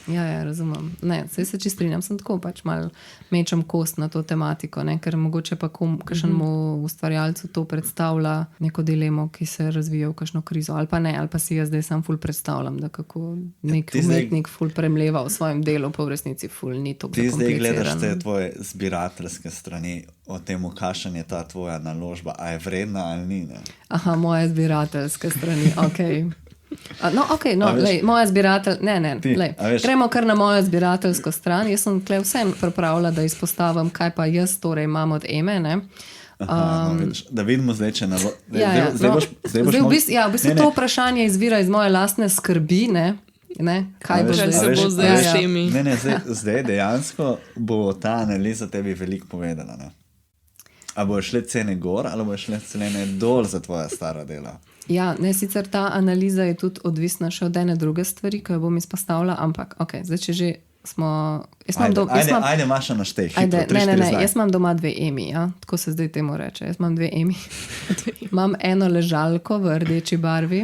Ja, razumem. Ne, saj se čisto strinjam, sem tako pač malo mečem kost na to tematiko, ne? Ker mogoče pa kakšnemu ustvarjalcu to predstavlja neko dilemo, ki se razvija v kakšno krizo, ali pa ne, ali pa si jaz zdaj sam ful predstavljam, da kako nek umetnik ful premleva v svojem delu, pa v resnici ful ni to
kompliciran. Ti zdaj gledaš te tvoje zbirateljske strani o tem, kakšen je ta tvoja naložba, a je vredna ali ni, ne?
Aha, moje zbirateljske strani, okej. Lej, moja zbiratelj, gremo kar na mojo zbirateljsko stran. Jaz sem tukaj vsem pripravila, da izpostavim, kaj pa jaz torej imam od Eme.
Da vidimo zdaj, če na
v bistvu to vprašanje izvira iz moje lastne skrbi, ne? Kaj bo
Kaj se bo zdaj s temi?
Zdaj dejansko bo ta analiza tebi veliko povedala, ne? A bo šle cene gor, ali bo šle cene dol za tvoja stara dela?
Ja, ne, sicer ta analiza je tudi odvisna še od ene druge stvari, ki jo bom izpostavila, ampak zdaj, če že smo...
Ajde, Maša, naštej, hitro, 3-4 zdaj.
Jaz imam doma 2 Emi, ja? Tako se zdaj temu reče. Jaz imam 2 Emi. Imam eno ležalko v rdeči barvi,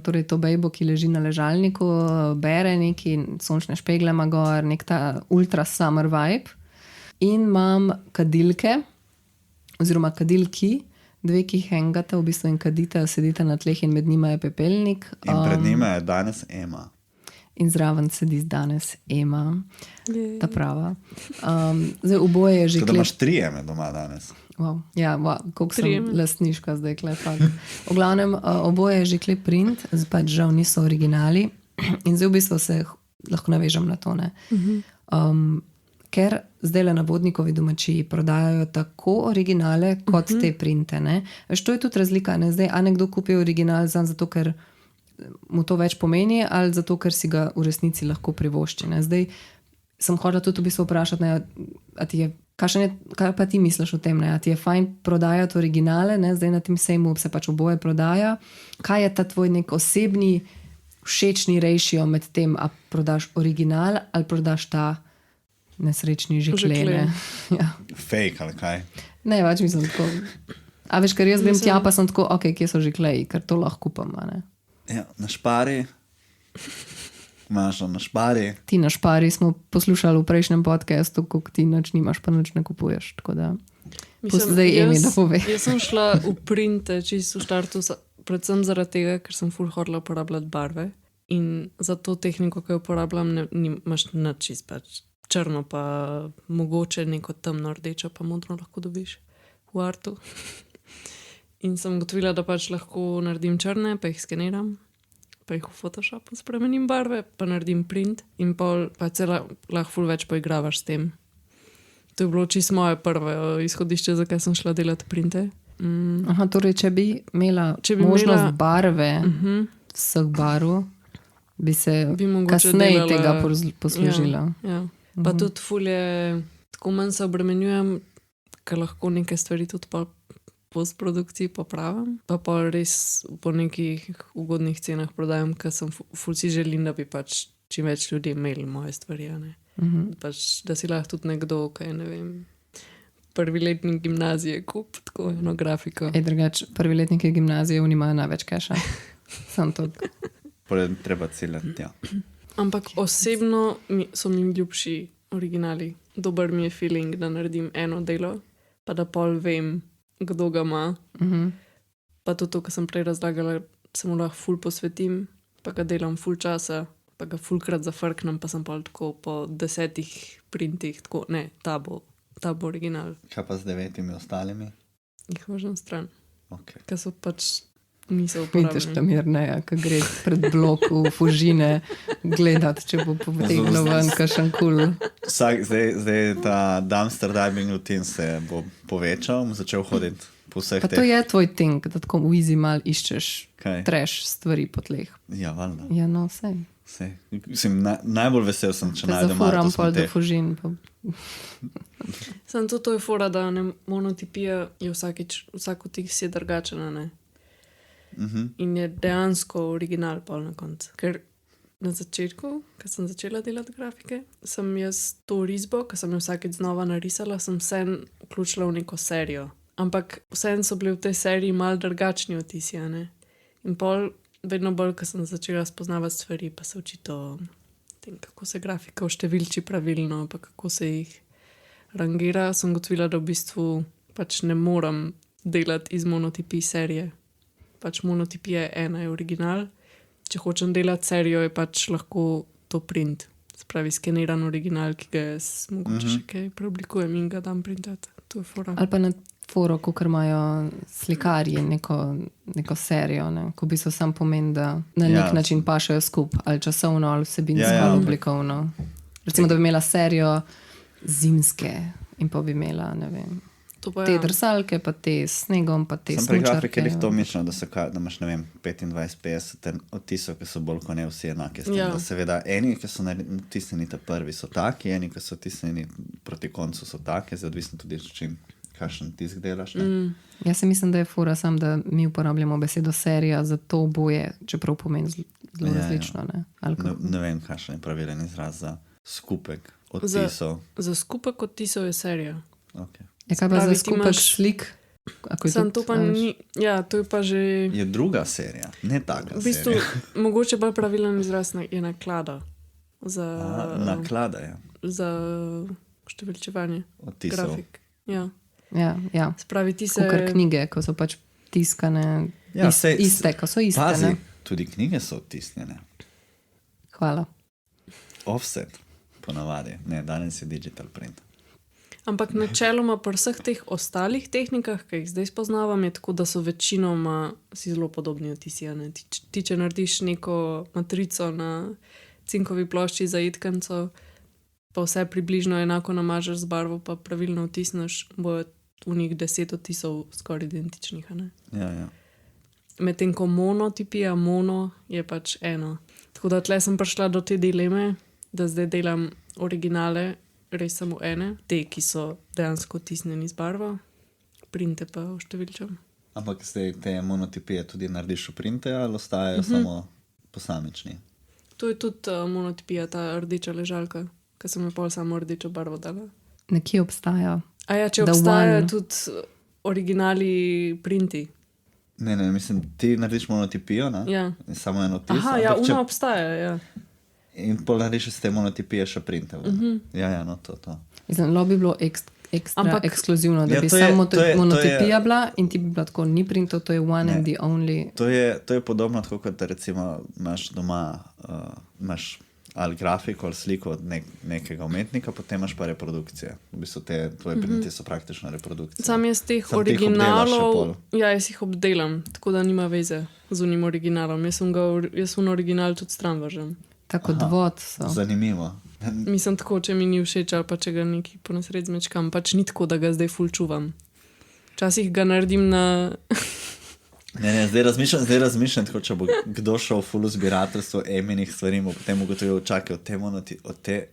torej to bejbo, ki leži na ležalniku, bere neki sončne špegle ima gor, nek ta ultra summer vibe. In imam kadilke, oziroma kadilki, 2, ki hengata v bistvu in kadita, sedita na tleh in med njima je pepelnik.
In pred njima je danes Ema.
In zraven sedi danes Ema, ta prava. Zdaj oboje je že
klep. Tako da imaš 3 Eme doma danes.
Wow. Ja, koliko sem lastniška zdaj klepak. V glavnem, oboje je že klep print, pač žal niso originali. In zdaj v bistvu se lahko navežem na to, ne. Ker zdaj na Vodnikovi domačiji prodajajo tako originale kot te printe. Ne? Veš, to je tudi razlika. Ne? Zdaj, a nekdo kupi original zato, ker mu to več pomeni, ali zato, ker si ga v resnici lahko privošči. Ne? Zdaj sem hodila tudi v bistvu vprašati, kaj pa ti misliš o tem? Ne? A ti je fajn prodajati originale, ne? Zdaj na tem sejmu se pač oboje prodaja. Kaj je ta tvoj nek osebni všečni ratio med tem, a prodaš original ali prodaš ta nesrečni žeklene. Ja.
Fake ali kaj?
Ne, pač mislim tako. A veš, ker jaz grem tja, pa sem tako, kje so žekleji, ker to lahko kupam, ne?
Ja, na Špari. Mašo, na Špari.
Ti na Špari smo poslušali v prejšnjem podcastu, kako ti nič nimaš, pa nič ne kupuješ, tako da zdaj Emi, da pove.
Jaz sem šla v printe, čisto v štartu, predvsem zaradi tega, ker sem ful hodila uporabljati barve in za to tehniko, ki jo uporabljam, nimaš nič čist pač. Črno pa mogoče neko temno rdečo pa modro lahko dobiš v artu. In sem gotovila, da pač lahko naredim črne, pa jih skeniram, pa jih v Photoshopu spremenim barve, pa naredim print in pol pa lahko ful več poigravaš s tem. To je bilo čisto moje prvo izhodišče, zakaj sem šla delati printe.
Aha, torej, če bi imela možnost barve, vseh barv, bi se kasneje tega poslužila.
Ja. Pa tudi ful je, tako manj se obremenjujem, ker lahko neke stvari tudi po postprodukciji popravim, pa res po nekih ugodnih cenah prodajam, ker sem ful si želim, da bi pač čim več ljudi imeli moje stvari. Pač, da si lahko tudi nekdo, kaj ne vem, prvi letnik gimnazije kup tako eno grafiko.
Drugač, prvi letniki gimnazije nimajo največ keša. Sam to.
Treba ciljati, ja.
Ampak osebno so mi ljubši originali. Dober mi je feeling, da naredim eno delo, pa da pol vem, kdo ga ima. Pa tudi to, kar sem prej razlagala, se mu lahko ful posvetim, pa ga delam ful časa, pa ga fulkrat zafrknem, pa sem pol tako po 10 printih, tako, ne, ta bo original.
Kaj pa z 9 ostalimi?
Jih možem stran.
Okay.
Ker so pač niso
Vidiš
uporabljeni.
tam Jerneja, ki gre pred blok v Fužine gledati, če bo potegnil ven kakšen kul.
Zdaj ta dumpster diving rutin se bo povečal, bom začel hoditi po vseh
Pa to
teh.
je tvoj ting, da tako v easy mal iščeš
Kaj?
trash stvari po tleh.
Ja, valjda.
Ja, no, sej.
Mislim, najbolj vesel sem, če
Te
najdem
zafuram
Marto
pol do
Smete.
Fužin. Pa...
Sam to je fora, da ne, monotipija je vsak od tih je drugačen, a ne? In je dejansko original pol na koncu. Ker na začetku, ko sem začela delati grafike, sem jaz to risbo, ko sem jo vsakeč znova narisala, sem vse vključila v neko serijo. Ampak vseeno so bili v tej seriji malo drugačni vtisi, a ne? In pol vedno bolj, ko sem začela spoznavati stvari, pa se učiti o tem, kako se grafika vštevilči pravilno, pa kako se jih rangira, sem gotovila, da v bistvu pač ne morem delati iz monotipij serije. Pač monotipija je ena, je original. Če hočem delati serijo, je pač lahko to print. Se pravi, skeniran original, ki ga jaz mogoče še kaj preoblikujem in ga dam printati. To je fora.
Ali pa na foro, ker imajo slikarji neko serijo, ne? Ko bi se sam pomeni, da na nek način pašajo skup, ali časovno, ali vsebinsko, ali oblikovno. Recimo, da bi imela serijo zimske in pa bi imela, ne vem, te drsalke, pa te s snegom, pa te
Sem pri
smučarke.
grafiki je to mišljeno, da imaš, ne vem, 25-50 odtisov, ki so bolj kot ne vsi enaki.
Ja.
Da seveda eni, ki so natisnjeni ta prvi, so taki, eni, ki so natisnjeni proti koncu, so taki, zdaj odvisno tudi s čim, kakšen tisk delaš.
Jaz se mislim, da je fura sam, da mi uporabljamo besedo serija za to oboje, čeprav pomeni zelo različno. Ne?
Ne vem, kakšen je pravilen izraz za skupek odtisov.
Za skupek odtisov je serija.
Okay.
Je kaj pa za skupek slik?
Sam to pa ni, ja, to je pa že...
Je druga serija, ne taka
v bistvu,
serija.
Mogoče bolj pravilen izraz je naklada.
Naklada, ja.
za
številčevanje
odtisov.
grafik. Ja.
Ja.
Spravi ti se...
Kukar knjige, ko so pač tiskane iste, ko so iste.
Pazi,
ne?
tudi knjige so odtisnjene.
Hvala.
Offset, ponavadi. Ne, danes je digital print.
Ampak načeloma pri vseh teh ostalih tehnikah, ki jih zdaj spoznavam, je tako, da so večinoma si zelo podobni odtisi. Ti, če narediš neko matrico na cinkovi plošči za itkanco, pa vse približno enako namažeš z barvo, pa pravilno odtisneš, bo v njih 10 odtisov skoraj identičnih.
Ja.
Medtem ko monotipija, mono je pač eno. Tako da tle sem prišla do te dileme, da zdaj delam originale, res samo ene, te, ki so dejansko odtisnjeni z barvo, printe pa vštevilčam.
Ampak zdaj te monotipije tudi narediš v printe ali ostajajo samo posamični?
To je tudi monotipija, ta rdeča ležalka, ki sem jo pol samo rdečo barvo dala.
Nekje obstaja.
A ja, če obstajajo tudi originali printi.
Ne, mislim, ti narediš monotipijo, ne?
Ja.
Samo eno odtis.
Aha, ja, ona obstaja, ja.
In pol narediš z te monotipije še printe. Ja, no, to.
Mislim, bi bilo ekstra ekskluzivno, da
Ja,
bi
to je-
samo
to je-
monotipija bila in ti bi bila tako ni printov, to je one and the only.
To je podobno, tako kot da recimo imaš doma imaš ali grafiko ali sliko od nekega umetnika, potem imaš pa reprodukcije. V bistvu te tvoje printi so praktično reprodukcije.
Sam jaz teh
Samo ti jih obdelaš še
originalov,
pol.
ja, jaz jih obdelam, tako da nima veze z unim originalom. Jaz un original tudi stran vržem.
Tako dvod so.
Zanimivo.
Mislim tako, če mi ni všeč ali pa če ga neki po nasred zmečkam, pač ni tako, da ga zdaj ful čuvam. Včasih ga naredim na...
Ne, zdaj razmišljam, tako, če bo kdo šel v full zbirateljstvo eminih stvari, bo potem ugotovil, čakaj,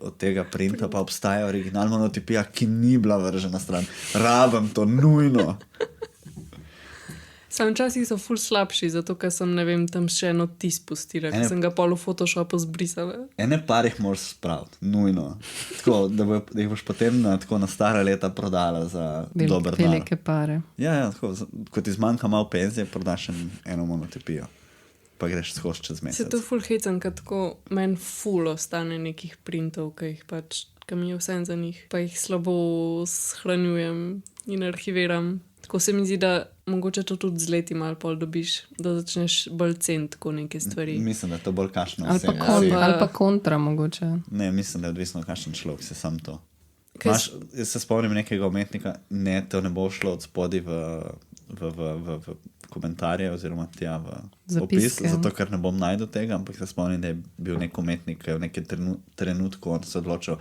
od tega printa pa obstaja original monotipija, ki ni bila vržena stran. Rabim to nujno.
Sam včasih so ful slabši, zato ker sem, ne vem, tam še eno tis pustila, ker sem ga pol v Photoshopu zbrisala.
Ene par jih moraš spraviti, nujno. Tako, da jih boš potem na stara leta prodala za dober denar.
Velike pare.
Ja, tako, ko ti zmanjka malo penzije, prodaš eno monotipijo. Pa greš skozi čez mesec.
Se to ful hecam, ker tako meni ful ostane nekih printov, ki mi je vse za njih, pa jih slabo shranjujem in arhiviram. Tako se mi zdi, da mogoče to tudi z leti malo pol dobiš, da začneš bolj ceniti tako neke stvari.
Mislim, da je to bolj kašno.
Ali pa kontra mogoče.
Ne, mislim, da je odvisno, kakšen človek se sam to. Jaz se spomnim nekega umetnika, to ne bo šlo od spodaj v v komentarje oziroma tja v
Zapiske.
opis, zato ker ne bom najdel tega, ampak se spomnim, da je bil nek umetnik, ki je v nekem trenutku on se odločil,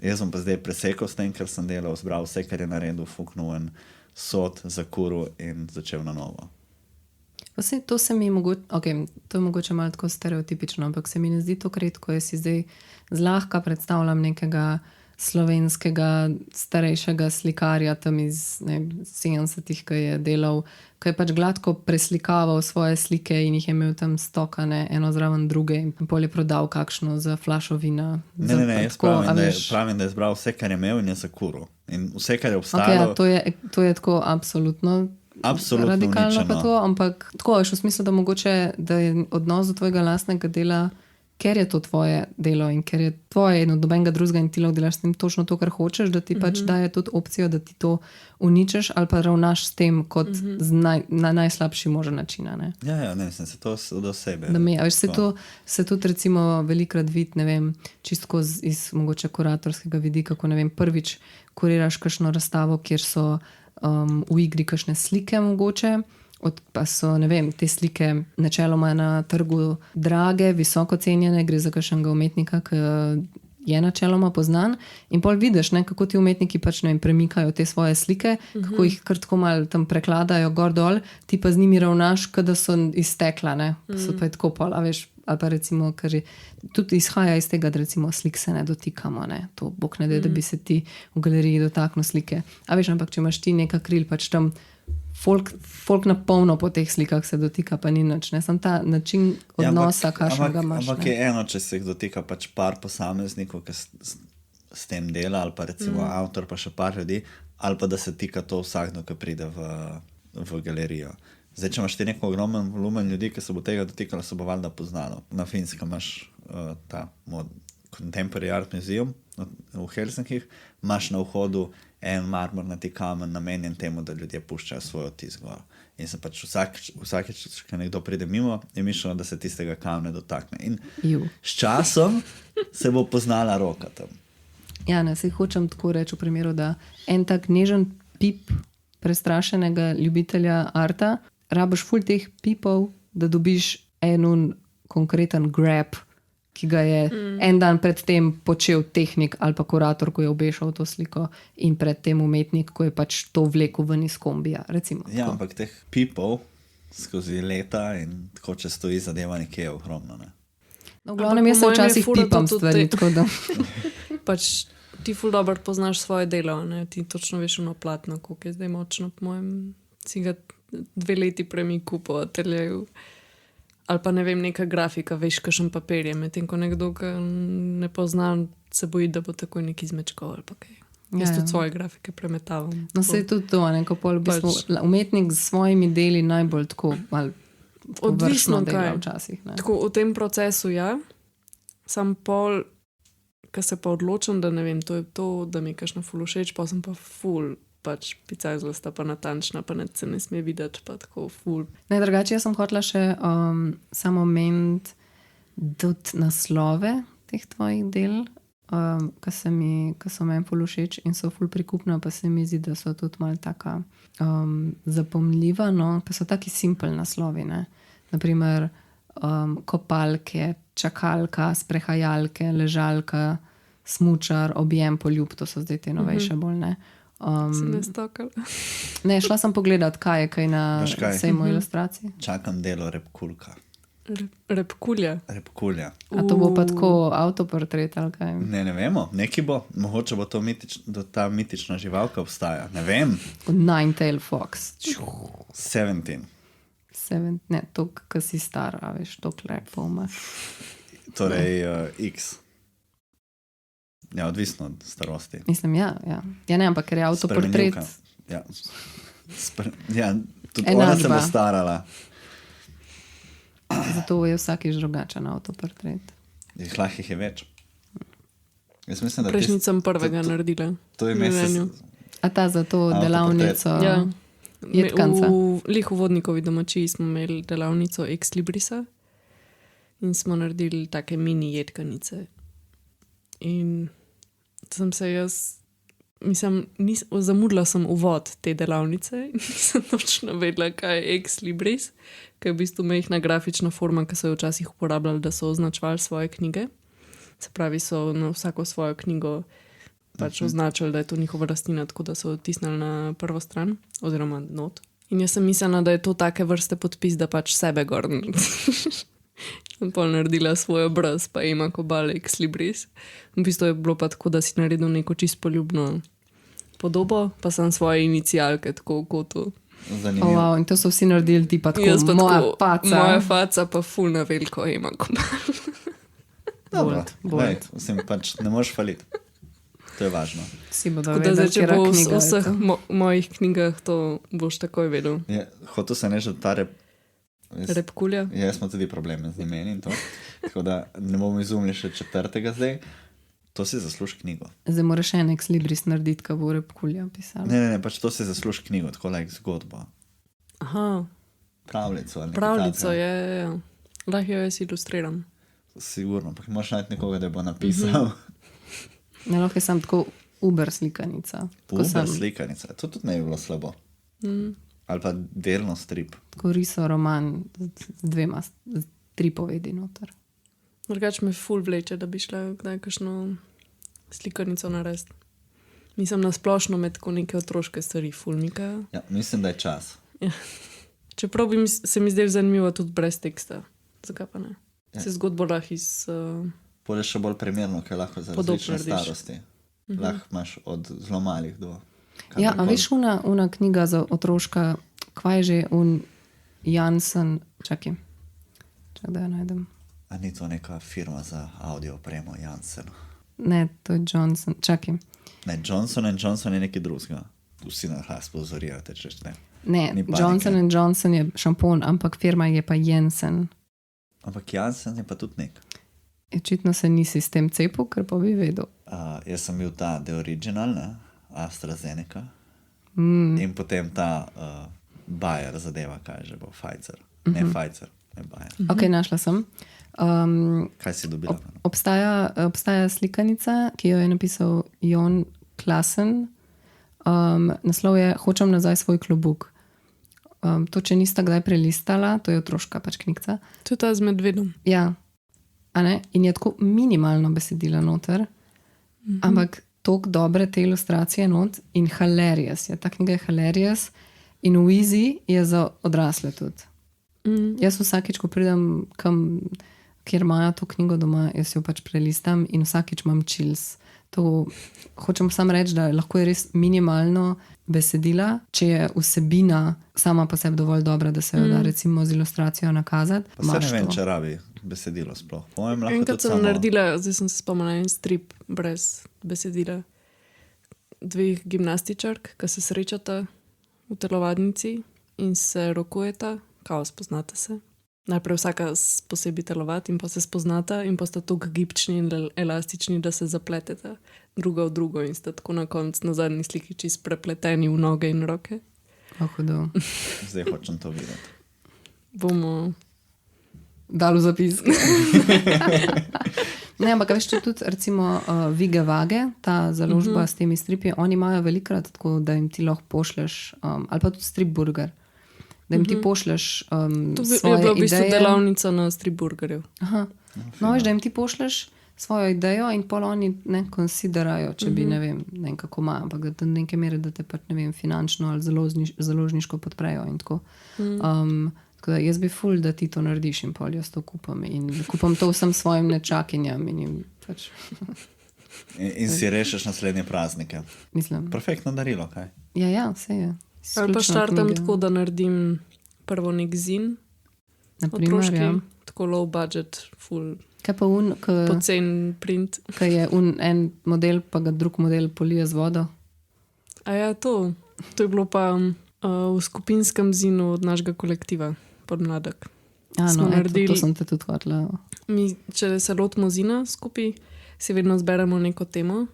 jaz bom pa zdaj presekal s tem, ker sem delal, zbral vse, kar je naredil, fuknul en sod, zakuril in začel na novo.
To se mi okay, to je mogoče malo tako stereotipično, ampak se mi ne zdi to redko. Jaz si zdaj zlahka predstavljam nekega slovenskega starejšega slikarja tam iz 70-ih, ki je delal, ki je pač gladko preslikaval svoje slike in jih je imel tam stokane, eno zraven druge in pol je prodal kakšno za flašo vina.
Ne, jaz pravim, da je zbral vse, kar je imel in je zakuril. In vse, kar je
Okay,
obstajalo...
to je tako absolutno radikalno
uničeno.
pa to, ampak tako je v smislu, da mogoče, da je odnos do tvojega lastnega dela, ker je to tvoje delo in ker je tvoje in od nobenega drugega in ti lahko delaš s tem točno to, kar hočeš, da ti pač daje tudi opcijo, da ti to uničeš ali pa ravnaš s tem kot na najslabši možen način. Ne?
Ja, ne, mislim, se to do sebe.
Se tudi recimo velikrat vidi, ne vem, čistko iz mogoče kuratorskega vidika, ko ne vem, prvič kuriraš kakšno razstavo, kjer so v igri kakšne slike mogoče, pa so, ne vem, te slike načeloma na trgu drage, visoko cenjene, gre za kakšnega umetnika, ki je načeloma poznan in pol vidiš, ne, kako ti umetniki pač, ne vem, premikajo te svoje slike, kako jih kar tako malo tam prekladajo gor dol, ti pa z njimi ravnaš, kada so iz stekla, ne, so pa je tako pol, a veš, ali pa recimo, ker tudi izhaja iz tega, da recimo slik se ne dotikamo, ne, to bog ne da bi se ti v galeriji dotaknil slike. A veš, ampak če imaš ti neka kril, pač tam folk na polno po teh slikah se dotika, pa ni nič, ne, sam ta način odnosa, kakšnega imaš.
Ampak je eno, če se jih dotika pač par posameznikov, ki s tem dela, ali pa recimo avtor, pa še par ljudi, ali pa da se tika to vsakdo, ki pride v galerijo. Zdaj, če imaš ti neko ogromen volumen ljudi, ki se bo tega dotikalo, se bo valjda poznalo. Na Finskem imaš ta Contemporary Art Museum v Helsinkih, imaš na vhodu en marmornati kamen namenjen temu, da ljudje puščajo svoj odtis gor. In se pač vsakeč, ko nekdo pride mimo, je mišljeno, da se tistega kamne dotakne. In s časom se bo poznala roka tam.
Ja, ne, se hočem tako reči v primeru, da en tak nežen pip prestrašenega ljubitelja arta, rabiš ful teh pipov, da dobiš en konkreten grab, ki ga je en dan predtem počel tehnik ali pa kurator, ko je obešal to sliko, in predtem umetnik, ko je pač to vlekel ven iz kombija. Recimo,
ja, ampak teh pipov skozi leta in tako, če stoji zadeva nekje, je ogromno. Ne?
No, v glavnem, jaz se včasih pipam stvari, tako da...
Pač ti ful dobro poznaš svoje delo, ne? Ti točno veš ono platno, koliko je zdaj močno, po mojem, si ga 2 leti premiku po ateljeju. Ali pa ne vem, neka grafika, veš, kakšen papir je, medtem ko nekdo, ki ne pozna, se boji, da bo takoj neki zmečkal ali pa kaj. Jaz tudi svoje grafike premetavam.
No, se je tudi to, neko pol, v bistvu, umetnik z svojimi deli najbolj tako malo odvisno dela včasih. Ne?
Tako v tem procesu, ja, sam pol, ko se pa odločim, da ne vem, to je to, da mi je kakšna ful všeč, pa sem pa ful pač picajzlosta, pa natančna, pa se ne sme videti, pa tako ful.
Ne, drugače, jaz sem hotela še samo omeniti tudi naslove teh tvojih del, ki so meni ful všeč in so ful prikupna, pa se mi zdi, da so tudi malo taka zapomljiva, no, pa so taki simpel naslovi, ne. Naprimer, kopalke, čakalka, sprehajalke, ležalka, smučar, objem, poljub, to so zdaj te novejše bolj, ne.
Se ne stokala.
Ne, šla sem pogledat, kaj je kaj na sejmu ilustracij.
Čakam delo Repkulka.
Repkulja?
Repkulja.
A to bo pa tako avtoportret ali kaj?
Ne vemo, neki bo. Mogoče bo ta mitična živalka obstaja. Ne vem.
Nine-tailed fox.
17.
Ne, to, ki si star, a veš, to klepo imaš.
Torej, X. Ja, odvisno od starosti.
Mislim, ja. Ja, ne, ampak ker je avtoportret.
Ja. Ja, tudi ona se bo starala.
Zato je vsakič drugačen avtoportret.
Lahko jih je več. Jaz mislim, da
prejšnjič sem prvega naredila.
To je mesec.
A ta za to delavnico?
Ja.
Jedkanca.
V Vodnikovi domačiji smo imeli delavnico Ex Librisa in smo naredili take mini jedkanice. In sem se jaz zamudila sem uvod te delavnice in nisem točno vedela, kaj je Ex Libris, ki je v bistvu majhna grafična forma, ki so jo včasih uporabljali, da so označevali svoje knjige. Se pravi, so na vsako svojo knjigo pač označili, da je to njihova rastlina, tako da so otisnili na prvo stran oziroma not. In jaz sem mislila, da je to take vrste podpis, da pač sebe gor narediš. Sem pol naredila svoj obraz, pa ima kobal Ex Libris. V bistvu je bilo pa tako, da si naredil neko čisto poljubno podobo, pa sem svoje inicialke tako v kotu.
Zanimivo.
Wow, in to so vsi naredili, ti pa tako,
Jaz pa
moja
tako,
faca.
moja faca pa ful na veliko ima kobal.
Dobro,
bold.
glej, vsem pač ne moreš faliti. To je važno.
Vsi bodo
Tako da
vedeli,
zdaj, če
katera
bo v
knjiga je
vseh
to.
mojih knjigah, to boš takoj vedel.
Hotel sem reči, da ta
Repkulja.
Jaz smo tudi probleme z imeni in to. Tako da ne bomo izumili še 4. zdaj. To si zasluži knjigo.
Zdaj moraš en Ex Libris narediti, ko bo Repkulja pisala.
Ne, pač to si zasluži knjigo, tako like zgodbo.
Aha,
Pravljico. Ali
pravljico je. Lahko jo jaz ilustriram.
Sigurno, pa moraš najti nekoga, da bo napisal.
Ne, lahko je sam tako Uber slikanica. Tako
Uber
sam
slikanica. To tudi ne bi bilo slabo.
Mm.
Ali pa delno strip.
tako risal roman z dvema, z 3 povedi noter.
Drugač me ful vleče, da bi šla kdaj kakšno slikanico narediti. Mislim na splošno med tako neke otroške stvari fulnika.
Ja, mislim, da je čas.
Čeprav bi se mi zdelo zanimivo tudi brez teksta. Zakaj pa ne?
Ja.
Se zgodbo lahko iz...
Pole še bolj primerno, ker lahko za
Podobno
različne
narediš.
starosti. Lahko imaš od zelo malih do...
Ja, a veš, una knjiga za otroška, kva je že Jansen, čakaj, da jo najdem.
A ni to neka firma za audio opremo Janssen?
Ne, to je Johnson, čakaj.
Ne, Johnson & Johnson je nekaj drugega. Vsi na hlas pozorirate, če ne.
Ne,
Ni panike.
Johnson & Johnson je šampon, ampak firma je pa Jensen.
Ampak Janssen je pa tudi nek.
Očitno se nisi s tem cepil, ker pa bi vedel.
Jaz sem bil ta The Original, ne? AstraZeneca. In potem ta Bayer zadeva, kaj že bo, Pfizer. Ne Pfizer, ne Bayer.
Ok, našla sem.
Kaj si dobila?
Obstaja slikanica, ki jo je napisal Jon Klassen. Naslov je Hočem nazaj svoj klobuk. To, če nista kdaj prelistala, to je otroška pač knjiga.
To je ta z medvedom.
Ja, a ne? In je tako minimalno besedila noter, ampak toliko dobre te ilustracije not in hilarious je. Ta knjiga je hilarious in v easy je za odrasle tudi. Jaz vsakič, ko pridem kam, kjer imajo to knjigo doma, jaz jo pač prelistam in vsakič imam chills. To hočem samo reči, da lahko je res minimalno besedila, če je vsebina sama po sebi dovolj dobra, da se jo da recimo z ilustracijo nakazati.
Pa se
Imaš
ne vem,
to.
če rabi besedilo sploh. Po mojem lahko
Enkrat
tudi
sem
samo...
naredila, zdaj sem se spomnila en strip brez besedila. 2 gimnastičark, ki se srečata v telovadnici in se rokujeta, kao spoznata se. Najprej vsaka posebej telovati in pa se spoznata in pa sta tako gibčni in elastični, da se zapleteta druga v drugo in sta tako na koncu na zadnji sliki čist prepleteni v noge in roke.
Hudo.
Zdaj hočem to videti.
Bomo...
Dal v zapiske. Ne, ampak veš, če tudi recimo Vige Vage, ta založba s temi stripi, oni imajo velikrat tako, da jim ti lahko pošleš, ali pa tudi Strip Burger, da jim ti pošleš
To je
svoje
bila v bistvu
ideje.
delavnica na Strip Burgerju.
Aha. No, veš, da jim ti pošleš svojo idejo in pol oni ne konsiderajo, če bi, ne vem kako imajo, ampak da do neke mere, da te pač, ne vem, finančno ali založniško podprejo in tako. Tako da jaz bi ful, da ti to narediš in pol jaz to kupam in kupam to vsem svojim nečakinjam in jim pač,
In si rešiš naslednje praznike.
mislim,
Perfektno darilo, kaj?
ja, vse je.
Ali pa
Izključno
štartam
knjige.
tako, da naredim prvo nek zin,
Naprimer,
otroški,
ja.
tako low budget, full
Kaj pa
pocen print.
je en model, pa ga drug model polije z vodo?
A ja, to je bilo pa v skupinskem zinu od našega kolektiva, Podmladek. Smo
No,
naredili-
to sem te tudi hotela.
Mi, če se lotimo zina skupaj, si vedno zberemo neko temo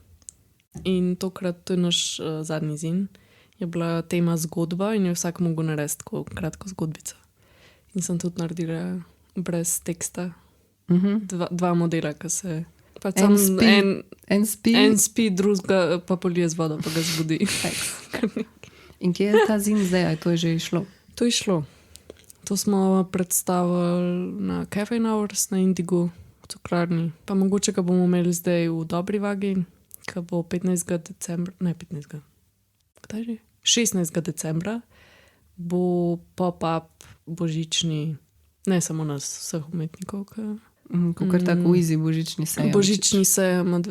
in tokrat, to je naš zadnji zin, je bila tema zgodba in je vsak mogel narediti tako kratko zgodbico. In sem tudi naredila brez teksta. Dva modela, ki se Pač sam
En spi.
en spi, drugega pa polije z vodo, pa ga zbudi.
In kje je ta zim zdaj? A to je že išlo?
To je šlo. To smo predstavili na Cafe Hours na Indigu v cukrarni. Pa mogoče ga bomo imeli zdaj v Dobri vagi, ki bo 15. decembra, ne 15. Kdaj že? 16. decembra bo pop-up božični, ne samo nas, vseh umetnikov.
Kakor tako easy božični sejem.
Božični sejem,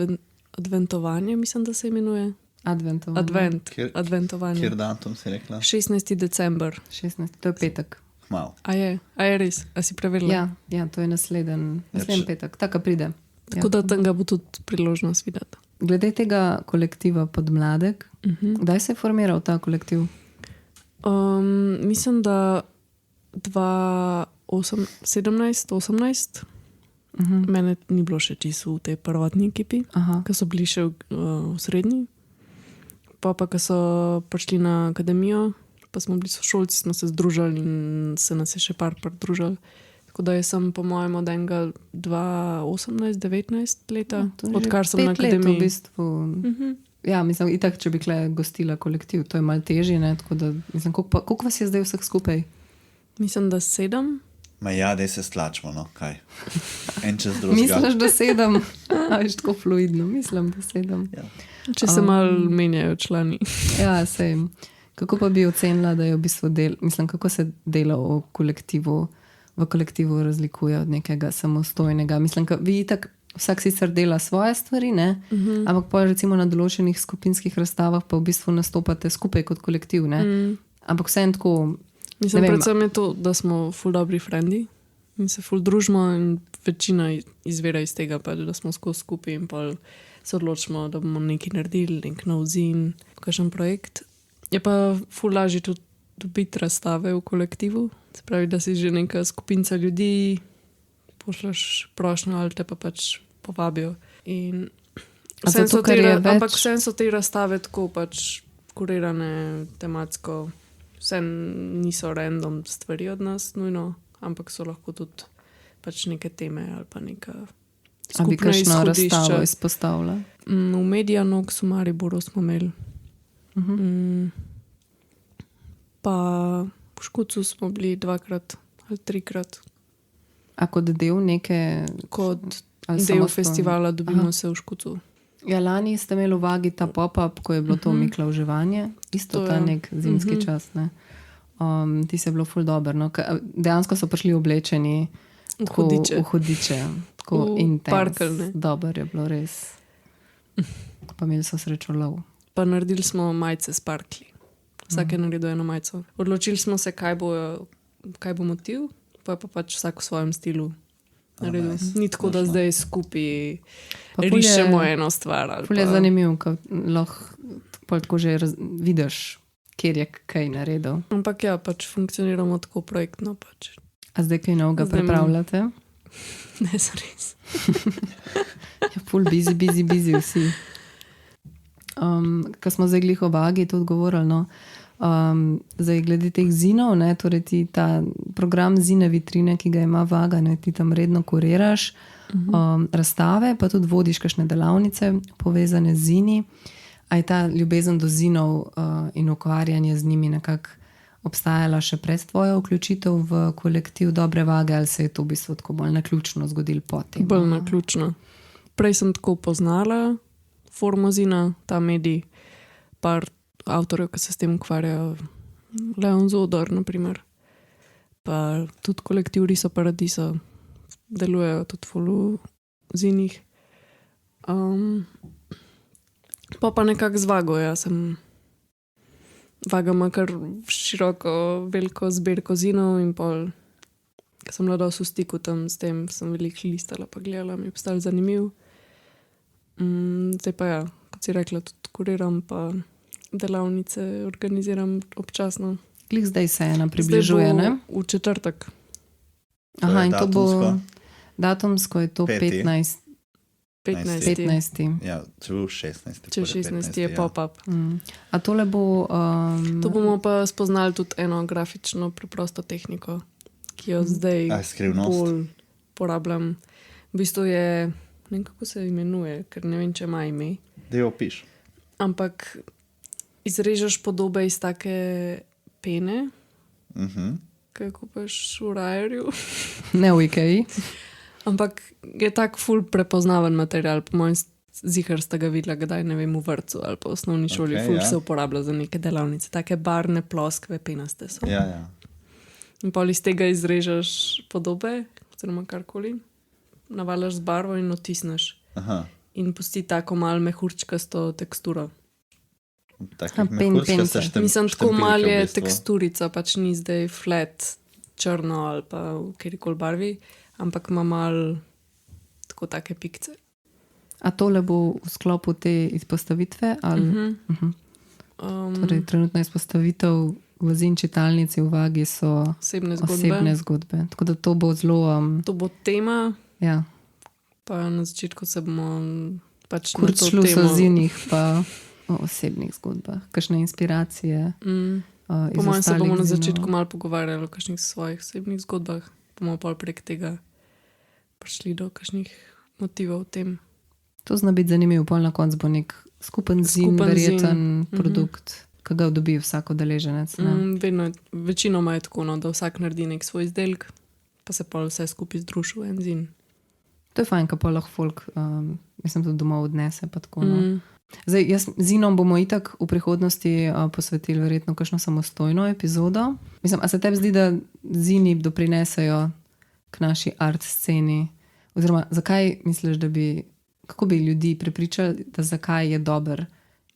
adventovanje, mislim, da se imenuje.
Adventovanje.
Adventovanje.
Kjer datum si rekla?
16. december.
16. To je petek.
Mal.
A je res? A si preverila?
Ja, to je naslednji
če-
petek. Taka pride.
Tako da tam ga bo tudi priložnost videti.
Glede tega kolektiva Podmladek, kdaj se je formiral ta kolektiv?
Mislim, da 2017-18. Mene ni bilo še čisto v tej prvotni ekipi, ki so bili še v srednji. Pa, ko so prišli na akademijo, pa smo bili sošolci, smo se združili in se nas je še par pridružili. Tako da sem, po mojem, od enega 2018-19 leta, odkar sem na akademiji.
V bistvu. Ja, mislim, itak, če bi kle gostila kolektiv, to je malo težje, ne? Tako da, mislim, koliko vas je zdaj vseh skupaj?
Mislim, da 7.
Ma ja, daj se stlačimo, no, kaj. En čez drugega.
Misliš, da 7? A, veš, tako fluidno, mislim, da 7.
Ja.
Če se malo menjajo člani.
Ja, sej. Kako pa bi ocenila, da je v bistvu mislim, kako se delo v kolektivu razlikuje od nekega samostojnega? Mislim, vi itak vsak sicer dela svoje stvari, ne? Ampak pa recimo na določenih skupinskih razstavah pa v bistvu nastopate skupaj kot kolektiv, ne? Ampak vsem tako...
Mislim, predvsem je to, da smo ful dobri frendi in se ful družimo in večina izvira iz tega, pa, da smo skupaj in pa se odločimo, da bomo nekaj naredili, nek nov zin, kakšen projekt. Je pa ful lažje tudi dobiti razstave v kolektivu, se pravi, da si že neka skupinca ljudi, pošljaš prošnjo ali te pa pač povabijo. In ampak vsem so te razstave tako pač kurirane tematsko, vse niso random stvari od nas nujno, ampak so lahko tudi pač neke teme ali pa neka skupna izhodišča. A bi kakšno razstavo izpostavila? V Medianox v Mariboru smo imeli. Pa v Škucu smo bili 2-krat ali 3-krat.
A kot del neke...
Kot del festivala dobimo se v Škucu.
Ja, lani ste imeli v Vagi ta pop-up, ko je bilo to miklavževanje. Isto ta nek zimski čas, ne? Ti se je bilo ful dobro, no? Dejansko so prišli oblečeni
v hudiče.
Tako intens. Dober je bilo res. Pa imeli so srečo lov.
Pa naredili smo majice s parkli. Vsak je naredil eno majico. Odločili smo se, kaj bo motiv, pa je pa pač vsak v svojem stilu naredil. Ni tako, da zdaj skupaj rišemo eno stvar.
Ful je zanimivo, ko lahko tako že vidiš, kjer je kaj naredil.
Ampak ja, pač funkcioniramo tako projektno. Pač.
A zdaj kaj novega pripravljate?
Ne, zares.
Ja, ful busy vsi. Ko smo zdaj glih o Vagi tudi govorili, no, zdaj glede teh zinov, ne, torej ti ta program zine vitrine, ki ga ima Vaga, ne, ti tam redno kuriraš razstave, pa tudi vodiš kakšne delavnice povezane z zini. A je ta ljubezen do zinov in ukvarjanje z njimi nekako obstajala še pred tvojo vključitev v kolektiv Dobre Vage, ali se je to v bistvu tako bolj naključno zgodilo potem?
Bolj naključno. Prej sem tako poznala formo zina, ta medij, par avtorjev, ki se s tem ukvarjajo, Leon Zodor, na primer, pa tudi kolektiv Riso Paradiso, delujejo tudi ful v zinih. Pa nekako z Vago, Vaga ima kar široko, veliko zbirko zinov in pol, ko sem bila dosti v stiku tam s tem, sem veliko listala pa gledala, mi je postal zanimiv. Zdaj pa ja, kot si rekla, tudi kuriram, pa delavnice organiziram občasno.
Glih zdaj se ena približuje, ne?
V četrtek.
Aha, in to bo datumsko je to 15.
Ja, če bo 16.
Če 16. je pop-up.
A tole bo...
To bomo pa spoznali tudi eno grafično preprosto tehniko, ki jo zdaj bolj porabljam. V bistvu je ne vem, kako se imenuje, ker ne vem, če ima ime.
Da jo opiš.
Ampak izrežeš podobe iz take pene, kaj kupaš v Rajerju.
Ne v Ikei.
Ampak je tak ful prepoznaven material, po mojem zihar sta ga videla, kdaj, ne vem, v vrtcu ali pa v osnovni šoli, ful se uporablja za neke delavnice. Take barne, ploskve, penaste so.
Ja.
In pol iz tega izrežeš podobe, oziroma karkoli, navalaš z barvo in otisneš.
Aha.
In pusti tako malo mehurčkasto teksturo. Mislim, tako malo je teksturica, pač ni zdaj flat, črno ali pa v kjerikoli barvi, ampak ima malo tako take pikce.
A tole bo v sklopu te izpostavitve? Ali? Torej, trenutna izpostavitev v Zin čitalnici v Vagi so osebne zgodbe. Tako da to bo zelo...
To bo tema.
Ja.
Pa na začetku se bomo pač
na to temo... so Zinih pa o osebnih zgodbah. Kakšne inspiracije.
Po mojem se bomo na začetku malo pogovarjali o kakšnih svojih osebnih zgodbah. Bomo pa prek tega prišli do kakšnih motivov v tem.
To zna biti zanimivo, pol na koncu bo nek skupen zin, verjeten produkt, ki ga dobi vsak udeleženec.
Večinoma je tako, da vsak naredi nek svoj izdelek, pa se pol vse skupaj združi v en zin.
To je fajn, ko pa lahko folk, mislim, tudi domov odnese. Pa tako, Zdaj, zinom bomo itak v prihodnosti posvetili verjetno kakšno samostojno epizodo. Mislim, a se tebi zdi, da zini doprinesejo k naši art sceni? Oziroma, zakaj misliš, da bi... Kako bi ljudi prepričali, da zakaj je dober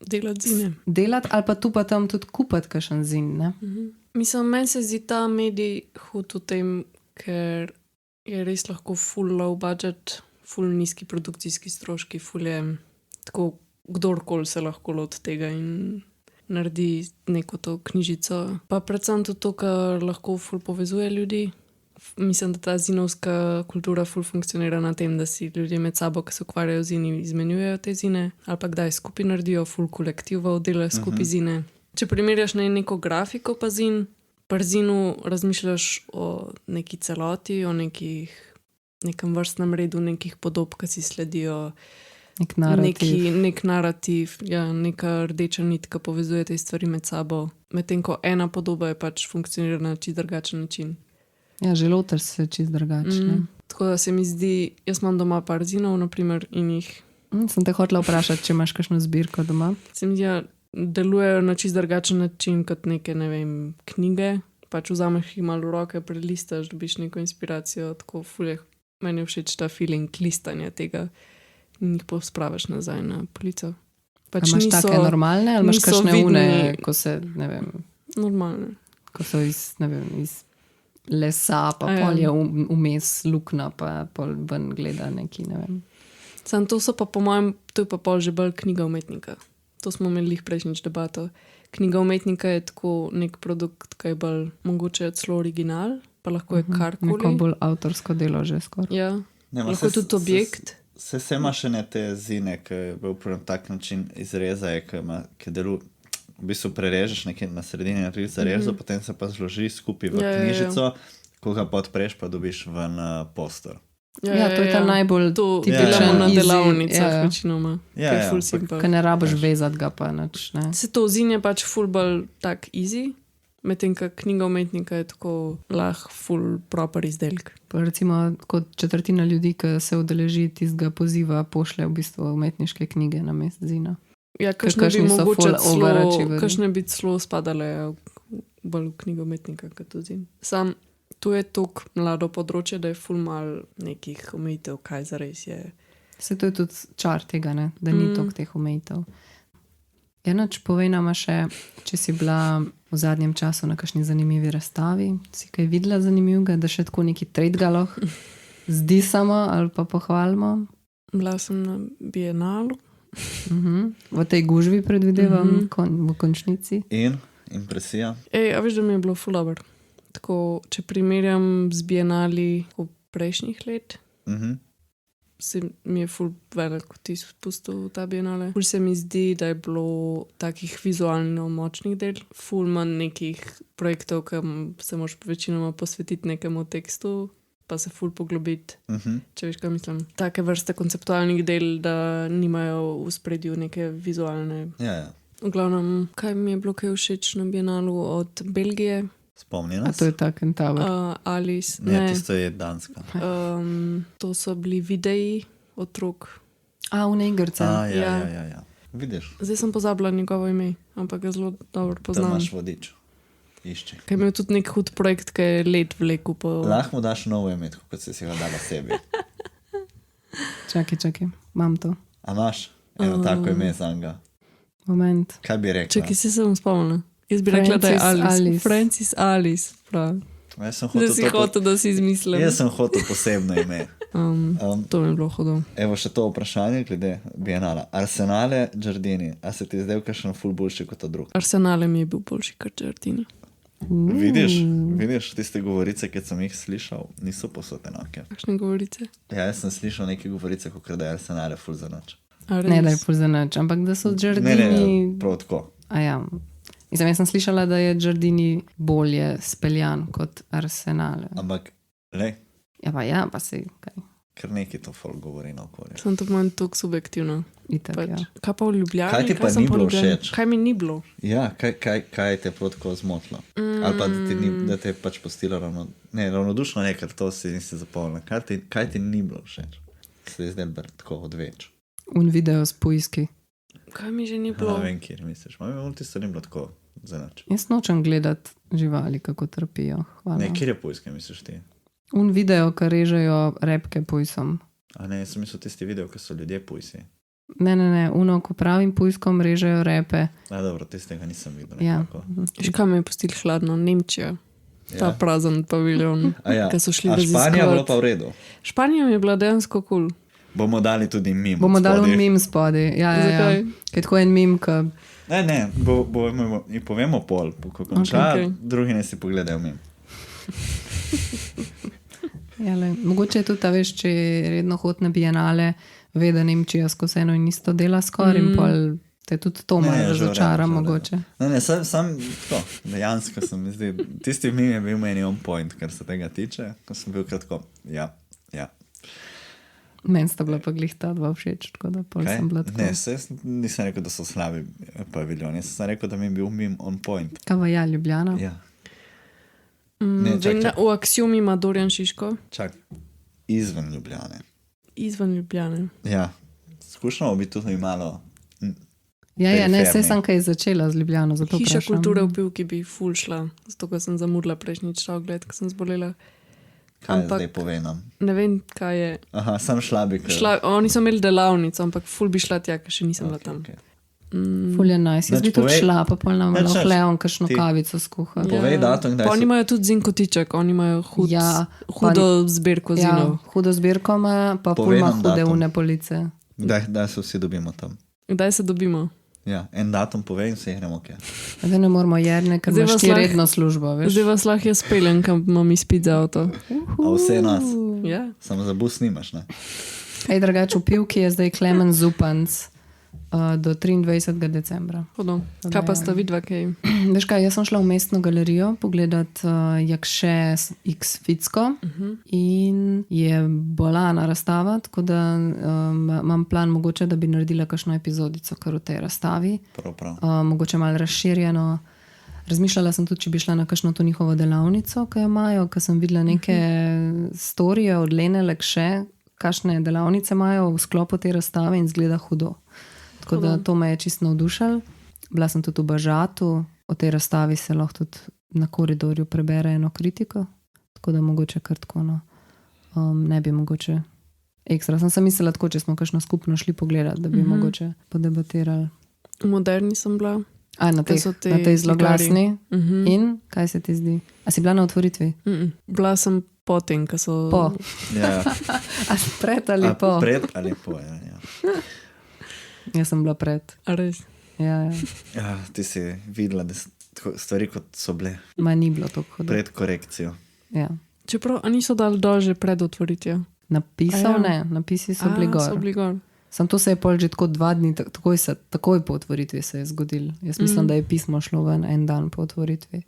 delati zine?
Delati ali pa tu pa tam tudi kupiti kakšen zin, ne?
Mislim, meni se zdi ta medij hud v tem, ker je res lahko full low budget, full nizki produkcijski stroški, full je tako, kdorkoli se lahko loti tega in naredi neko to knjižico. Pa predvsem tudi to, kar lahko full povezuje ljudi. Mislim, da ta zinovska kultura ful funkcionira na tem, da si ljudje med sabo, ki se ukvarjajo z zini, izmenjujejo te zine, ali pa kdaj skupaj naredijo, ful kolektivov delajo skupaj zine. Če primerjaš neko grafiko pa zin, pri zinu razmišljaš o neki celoti, o nekem vrstnem redu, nekih podob, ki si sledijo. Nek narativ, ja, neka rdeča nitka povezuje te stvari med sabo. Medtem ko ena podoba je pač funkcionira na čisto drugačen način.
Ja, že loter se čist drugačne.
Tako da se mi zdi, jaz imam doma par zinov, naprimer, in jih...
Sem te hotela vprašati, če imaš kakšno zbirko doma.
Se mi zdi, ja, delujejo na čist drugačen način kot neke, ne vem, knjige. Pač vzameš jih malo v roke, prelistaš, dobiš neko inspiracijo, tako fulje. Meni je všeč ta feeling listanja tega in jih pospraviš nazaj na polico. Pač
imaš take normalne ali imaš kakšne une, ko se, ne vem...
Normalne.
Ko so iz, ne vem, iz... lesa, pa pol je vmes lukna, pa pol ven gleda neki, ne vem.
Sam to so pa po mojem, to je pa pol že bolj knjiga umetnika. To smo imeli prejšnjič debato. Knjiga umetnika je tako nek produkt, ki je bolj mogoče celo original, pa lahko je karkoli.
Neko bolj avtorsko delo že skoraj.
Ja, lahko je tudi objekt.
Se ima še ne te zine, ki v tak način izrezaje, ki deluje. V bistvu prerežeš nekje na sredini, na primer zarezo, potem se pa zloži skupaj v knjižico, ko ga pa odpreš, pa dobiš ven poster.
Ja, to je ta najbolj
tipičen na delavnicah večinoma.
Ja,
ker ne rabiš vezati ga pa nič, ne.
Se to zin je pač ful bolj tak easy, medtem ka knjiga umetnika je tako ful proper izdelek.
Pa recimo kot četrtina ljudi, ki se udeleži tistega poziva, pošlje v bistvu umetniške knjige na mest zina.
Ja, kakšne bi celo spadale bolj v knjigo umetnika kot v zin. Sam, to je toliko mlado področje, da je ful mal nekih omejitev, kaj zares je.
Se to je tudi čar tega, ne? Da ni toliko teh omejitev. Enoč, povej nama še, če si bila v zadnjem času na kakšni zanimivi razstavi, si kaj videla zanimivega, da še tako neki tretjega lahko zdi samo ali pa pohvalimo?
Bila sem na Bienalu.
V tej gužvi predvidevam v končnici.
In impresija?
A veš, da mi je bilo ful dobro. Tako, če primerjam z Bienali v prejšnjih let, se mi je ful velik vtis spustil v ta Bienale. Ful se mi zdi, da je bilo takih vizualno močnih del, ful manj nekih projektov, ki se moraš večinoma posvetiti nekemu tekstu, pa se ful poglobiti. Če veš, kaj mislim. Take vrste konceptualnih del, da nimajo v spredju neke vizualne.
Ja.
V glavnem, kaj mi je bilo kaj všeč na Bienalu od Belgije?
Spomni
A
nas.
to je ta Kentaur.
Alice.
Ne, tisto je Danska.
To so bili videi otrok.
V Negrce.
Ja. Vidiš,
Zdaj sem pozabila njegovo ime, ampak ga zelo dobro
da
poznam.
imaš vodič. Išči.
Kaj je imel tudi nek hud projekt, ki je let vlekel po...
Lahko mu daš novo ime, kot si ga dala sebi.
Čakaj, imam to.
A imaš eno tako ime za njega?
Moment.
Kaj bi rekla?
Čakaj, se sem spomnila. Jaz bi rekla, da je Alice. Francis Alice, prav.
Jaz sem
Da si hotel, da si izmislim.
Jaz sem hotel posebno ime.
To mi je bilo hudo.
Evo še to vprašanje glede Bienala. Arsenale, Giardini, a se ti je zdaj kakšen ful boljši kot drug?
Arsenale mi je bil boljši kot Giardini.
Vidiš, tiste govorice, ki sem jih slišal, niso posod enake.
Kakšne govorice?
Ja, jaz sem slišal neke govorice, kot da je Arsenale ful za noč.
Ne, da je ful za nič, ampak da so Giardini...
Ne, prav tako.
Mislim, jaz sem slišala, da je Giardini bolje speljan kot Arsenale.
Ampak, lej,
pa se kaj.
kar neki to folk govori na okolje.
Sem to manj toliko subjektivno.
Itak,
Pač. Kaj pa v Ljubljani?
Kaj ti pa
sem
ni
pa v
bilo
Ljubljani?
všeč?
Kaj mi ni bilo?
Ja, kaj te je prav tako zmotilo? Ali pa da te je pač postilo ravnodušno, ne, ker to si nisi zapomnila. Kaj ti ni bilo všeč? Se je zdaj tako odveč.
Un video s poiski.
Kaj mi že ni bilo?
Ne vem, kjer misliš. Mami, tisto ni bilo tako za nič.
Jaz nočem gledati živali, kako trpijo. Hvala.
Ne, kjer je pujske, misliš ti?
Un video, ki režejo repke pujsom.
A ne, jaz sem mislil tisti video, ki so ljudje pujsi.
Ne, uno, ko pravim pujskom režejo repe.
A dobro, tistega nisem videl.
Ja.
Veš, kaj me je pustil hladno? Nemčija. Ta prazen paviljon, ki so šli raziskovati.
Španija je bila pa v redu.
Španija mi je bila dejansko kul.
Bomo dali tudi mim.
Bomo dali mim spodi. Ja.
Zakaj?
Kaj tako en mim, ki...
Ne, in povemo pol, ko konča, drugi ne si pogledajo mim.
Mogoče je tudi ta, veš, če redno hod na Bienale, ve, da Nemčija skozi eno in isto dela skoraj in pol te tudi to malo razočara mogoče.
Ne, sam tako, dejansko sem mi zdaj, tisti mim je bil meni on point, kar se tega tiče, ko sem bil kratko, ja.
Meni sta bila pa glih ta dva všeč, tako da pol sem bila tako.
Ne, nisem rekel, da so slabi paviljoni, sem rekel, da mi je bil mim on point.
Kaj pa ja, Ljubljana?
Ja.
V Aksiumi ima Dorjan Šiško.
Čak, izven Ljubljane.
Izven Ljubljane.
Ja, skušamo biti tudi malo
Ja, ne, saj sem kaj začela z Ljubljano, zato
Hiša
vprašam.
kulture v Pivki bi ful šla, zato ko sem zamudila prejšnjič ogled, ko sem zbolela.
Kaj zdaj povedam?
Ne vem, kaj je.
Aha, sam šla bi.
Oni so imeli delavnico, ampak ful bi šla tja, ker še nisem bila tam.
Ful je nice. Jaz bi tudi šla, pa pol nam lahko Leon kakšno kavico skuha.
Povej datum, kdaj
Pa oni imajo tudi zinkotiček, oni imajo hudo zbirko zinov.
Ja, hudo zbirko ima, pa ful ima hude une police.
Kdaj se vsi dobimo tam?
Kdaj se dobimo?
Ja, en datum povej in se jih gremo,
Zdaj ne moramo Jerne, ker imaš ti redno službo, veš.
Zdaj vas lahko jaz peljem, kam imam izpit za avto.
A vse nas.
Ja.
Samo za bus nimaš, ne?
Ej, drugače, v Pivki je zdaj Klemen Zupanc do 23. decembra.
Hodo. Kaj pa sta vidva, kaj?
Veš kaj, jaz sem šla v mestno galerijo pogledat Jakše X Ficko in je bolana razstava, tako da imam plan mogoče, da bi naredila kakšno epizodico kar v tej razstavi.
Prav.
Mogoče malo razširjeno. Razmišljala sem tudi, če bi šla na kakšno to njihovo delavnico, ki jo imajo, ker sem videla neke storije od Lene Lekše, kakšne delavnice imajo v sklopu te razstave in zgleda hudo. Tako da to me je čisto navdušalo. Bila sem tudi v Bažatu, o tej razstavi se lahko tudi na koridorju prebere eno kritiko, tako da mogoče kar tako, ne bi mogoče ekstra. Sem se mislila tako, če smo kakšno skupno šli pogledati, da bi mogoče podebatirali.
V Moderni sem bila.
Na tej zloglasni. In kaj se ti zdi? A si bila na otvoritvi?
Bila sem po tem, ko so...
Po.
Ja.
A si pred ali po?
Pred ali po, ja.
Jaz sem bila pred.
A res?
Ja.
Ja, ti si videla, da stvari kot so bile.
Ma ni bilo tako hudo.
Pred korekcijo.
Ja.
Čeprav, a niso dali dol že pred otvoritvijo?
Napisal ne, napisi so bili gor.
So bili gor.
Sam to se je pol že tako 2 dni, takoj po otvoritvi se je zgodil. Jaz mislim, da je pismo šlo ven en dan po otvoritvi.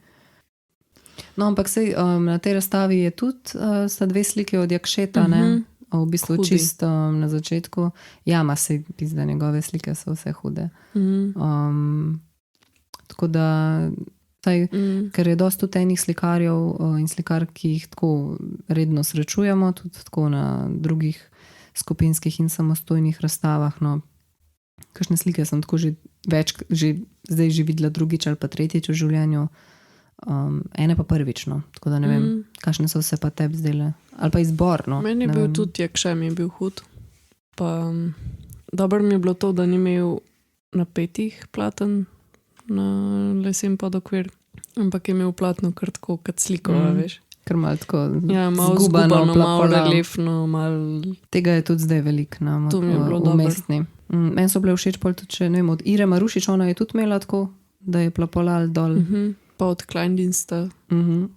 No, ampak sej, na tej razstavi je tudi sta dve slike od Jakšeta, ne? V bistvu
Hudi.
čisto na začetku. Ja, ma sej pizda, njegove slike so vse hude. Tako da, saj, ker je dosti tudi enih slikarjev in slikar, ki jih tako redno srečujemo, tudi tako na drugih skupinskih in samostojnih razstavah. No. Kakšne slike sem tako že zdaj že videla drugič ali pa tretjič v življenju. Ene pa prvič, no. Tako da ne vem, kakšne so se pa tebi zdele. Ali pa izbor, no.
Meni je
ne
bil
vem.
tudi Jakša, mi je bil hud. Pa dobro mi je bilo to, da ni imel napetih platen na lesen podokvir, ampak je imel platno kar tako, kot sliko, veš.
Ker malo tako
Ja, malo
zgubano,
zgubano, malo
plapolano.
reliefno, malo...
Tega je tudi zdaj veliko na
To mi je bilo dobro.
umestni. Meni so bile všeč pol tudi, če ne vem, od Ire Marušič, ona je tudi imela tako, da je plapolal dol.
Pa od Kleindiensta,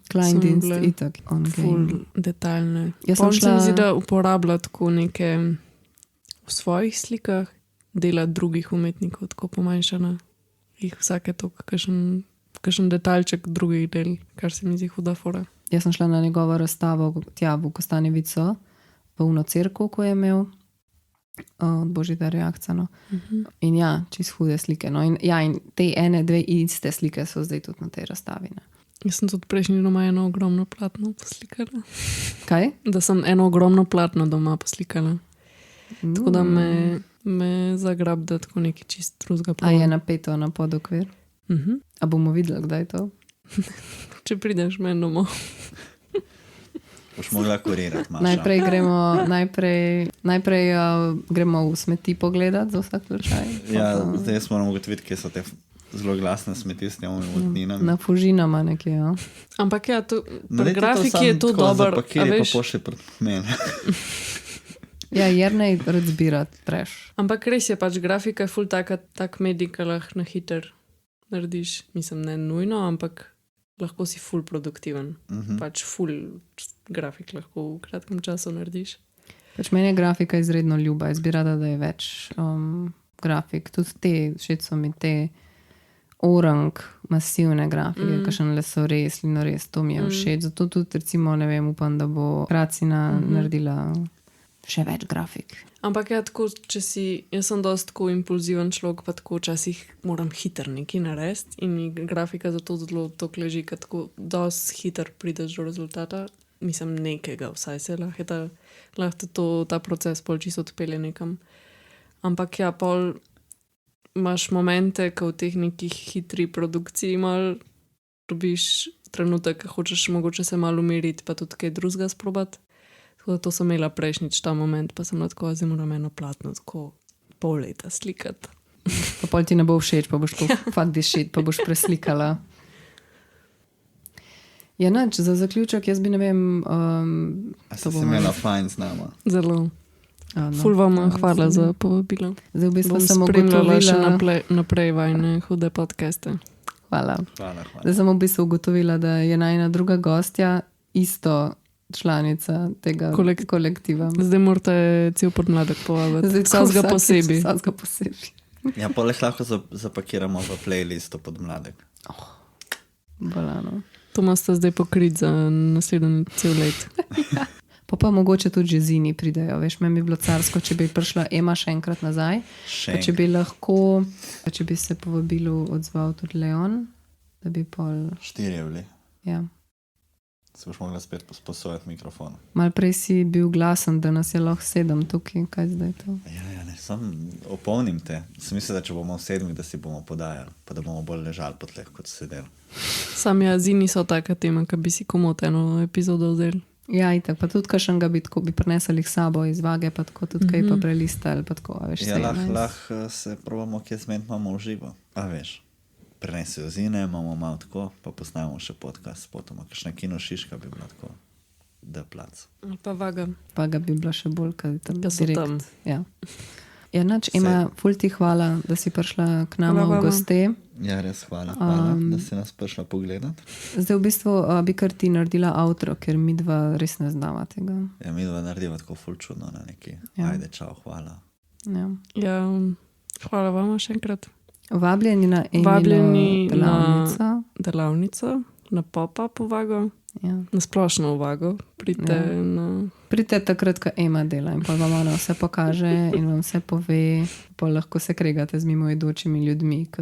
Kleindienst,
bile
itak. on
ful
game.
detaljne.
Jaz sem
Pol se mi zdi,
šla-
da uporablja tako neke v svojih slikah dela drugih umetnikov, tako pomanjšana. Jih vsake toliko, kakšen detaljček drugih del, kar se mi zdi huda fora.
Jaz sem šla na njegovo razstavo tja v Kostanjevico, v Uno cerkev, ko je imel od Božidarja Akca. No. In ja, čist hude slike. No. In, ja, in te ene, dve iste slike so zdaj tudi na tej razstavi. Ne.
Jaz sem tudi prejšnji doma eno ogromno platno poslikala.
Kaj?
Da sem eno ogromno platno doma poslikala. Tako da me zagrab, da tako neki čist drugega
A je
plana.
napeto na podokvir? A bomo videli, kdaj je to?
Če prideš meni domov.
Boš mogla kurirati, Maša.
Najprej gremo v smeti pogledat za vsak slučaj.
Ja, zdaj moramo ugotoviti, kje so te zelo glasne smeti s temi vodninami.
Na Fužinama nekje, ja.
Ampak ja, pri grafiki je to dobro.
Pakir je pa pošli pred mene.
Ja, Jernej rad zbira trash.
Ampak res je, pač grafika je ful tak medij, ki lahko na hiter narediš. Mislim, ne nujno, ampak lahko si ful produktiven. Pač ful grafik lahko v kratkem času narediš.
Pač meni je grafika izredno ljuba, jaz bi rada, da je več grafik. Tudi te, všeč so mi te orang, masivne grafike, kakšen lesores, linores, to mi je všeč. Zato tudi recimo, ne vem, upam, da bo Kracina naredila še več grafik.
Ampak ja, tako, jaz sem dosti tako impulziven človek, pa tako včasih moram hiter nekaj narediti in mi grafika zato zelo toliko leži, ker tako dosti hiter prideš do rezultata. Mislim, nekega, vsaj se lahko ta proces pol čisto odpelje nekam. Ampak ja, pol imaš momente, ko v teh nekih hitri produkciji mal dobiš trenutek, ko hočeš mogoče se malo umiriti, pa tudi kaj drugega sprobati. Tako da to sem imela prejšnjič ta moment, pa sem lahko zdaj moram eno platno tako pol leta slikati.
Pa pol ti ne bo všeč, pa boš to fakt dišit, pa boš preslikala. Ja, nič, za zaključek jaz bi ne vem...
A si imela fajn z nama?
Zelo. Ful vam hvala za povabilo.
Zdaj v bistvu
Bom
sem
spremljala še
ugotovila...
naprej vajne hude podcaste.
Hvala.
Hvala.
Zdaj sem v bistvu ugotovila, da je najna druga gostja isto članica tega kolektiva.
Zdaj morate cel podmladek povabiti. Vsakega posebej.
Vsakega posebej.
Ja, poleg lahko zapakiramo v playlistu Podmladek.
Bolano.
To imate zdaj pokrit za naslednji cel let.
Pa mogoče tudi že zini pridejo. Veš, meni bi bilo carsko, če bi prišla Ema še enkrat nazaj. Pa če bi lahko, če bi se povabilo odzval tudi Leon, da bi pol...
4 bili.
Ja.
Se boš mogla spet posposojati mikrofon.
Mal prej si bil glasen, da nas je lahko 7 tukaj. Kaj zdaj to?
Ja, ne, sam opomnim te. Sem mislil, da če bomo 7, da si bomo podajali, pa da bomo bolj ležali po tleh, kot sedeli.
Sam zini so taka tema, ki bi si komot eno epizodo vzeli.
Ja, itak, pa tudi kakšnega bi prenesali k sabo iz vage, pa tako tudi kaj pa prelistali, pa tako, a veš.
Ja, lahko se probamo, kje zmed imamo v živo. A veš, prenesijo zine, imamo malo tako, pa posnajamo še podcast, potom kakšna kino šiška bi bila tako, da plac.
Pa vaga.
Vaga bi bila še bolj, kaj tam
Da so tam.
Ja. Ja, nač, Ema, ful ti hvala, da si prišla k nama v goste.
Ja, res hvala, da si nas prišla pogledat.
Zdaj v bistvu bi kar ti naredila outro, ker mi dva res ne znava tega.
Ja, mi dva narediva tako ful čudno na neki. Ja. Ajde, čau, hvala.
Ja,
hvala vama še enkrat.
Vabljeni na
Vabljeni
delavnico.
Delavnico na pop-up uvago,
Ja.
na splošno uvago.
Pridite takrat, ko Ema dela in pa vam ona vse pokaže in vam vse pove, pa lahko se kregate z mimoidočimi ljudmi, ki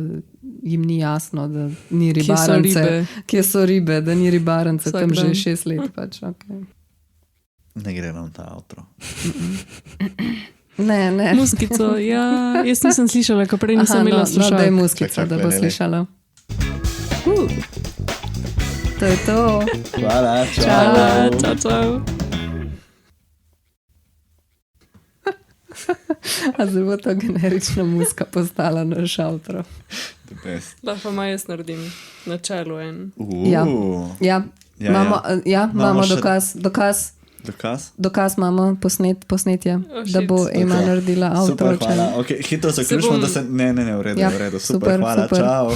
jim ni jasno, da ni ribarence. Kje so ribe, da ni ribarence, tam že 6 let. Pač, okay.
Ne gre nam ta outro.
Ne.
Muskico, ja, jaz nisem slišala, ko prej nisem imela slušalk.
Da je muskica, da bo slišala. To je to.
Hvala, čau.
Čau.
A zdaj bo to generična muska postala naš outro.
Lahko
ma jaz naredim na čelu en.
Imamo dokaz imamo posnetje, da bo Ema naredila outro.
Super, hvala. Okay, hitro zaključimo, da se... Ne, v redu. Super, hvala, čau.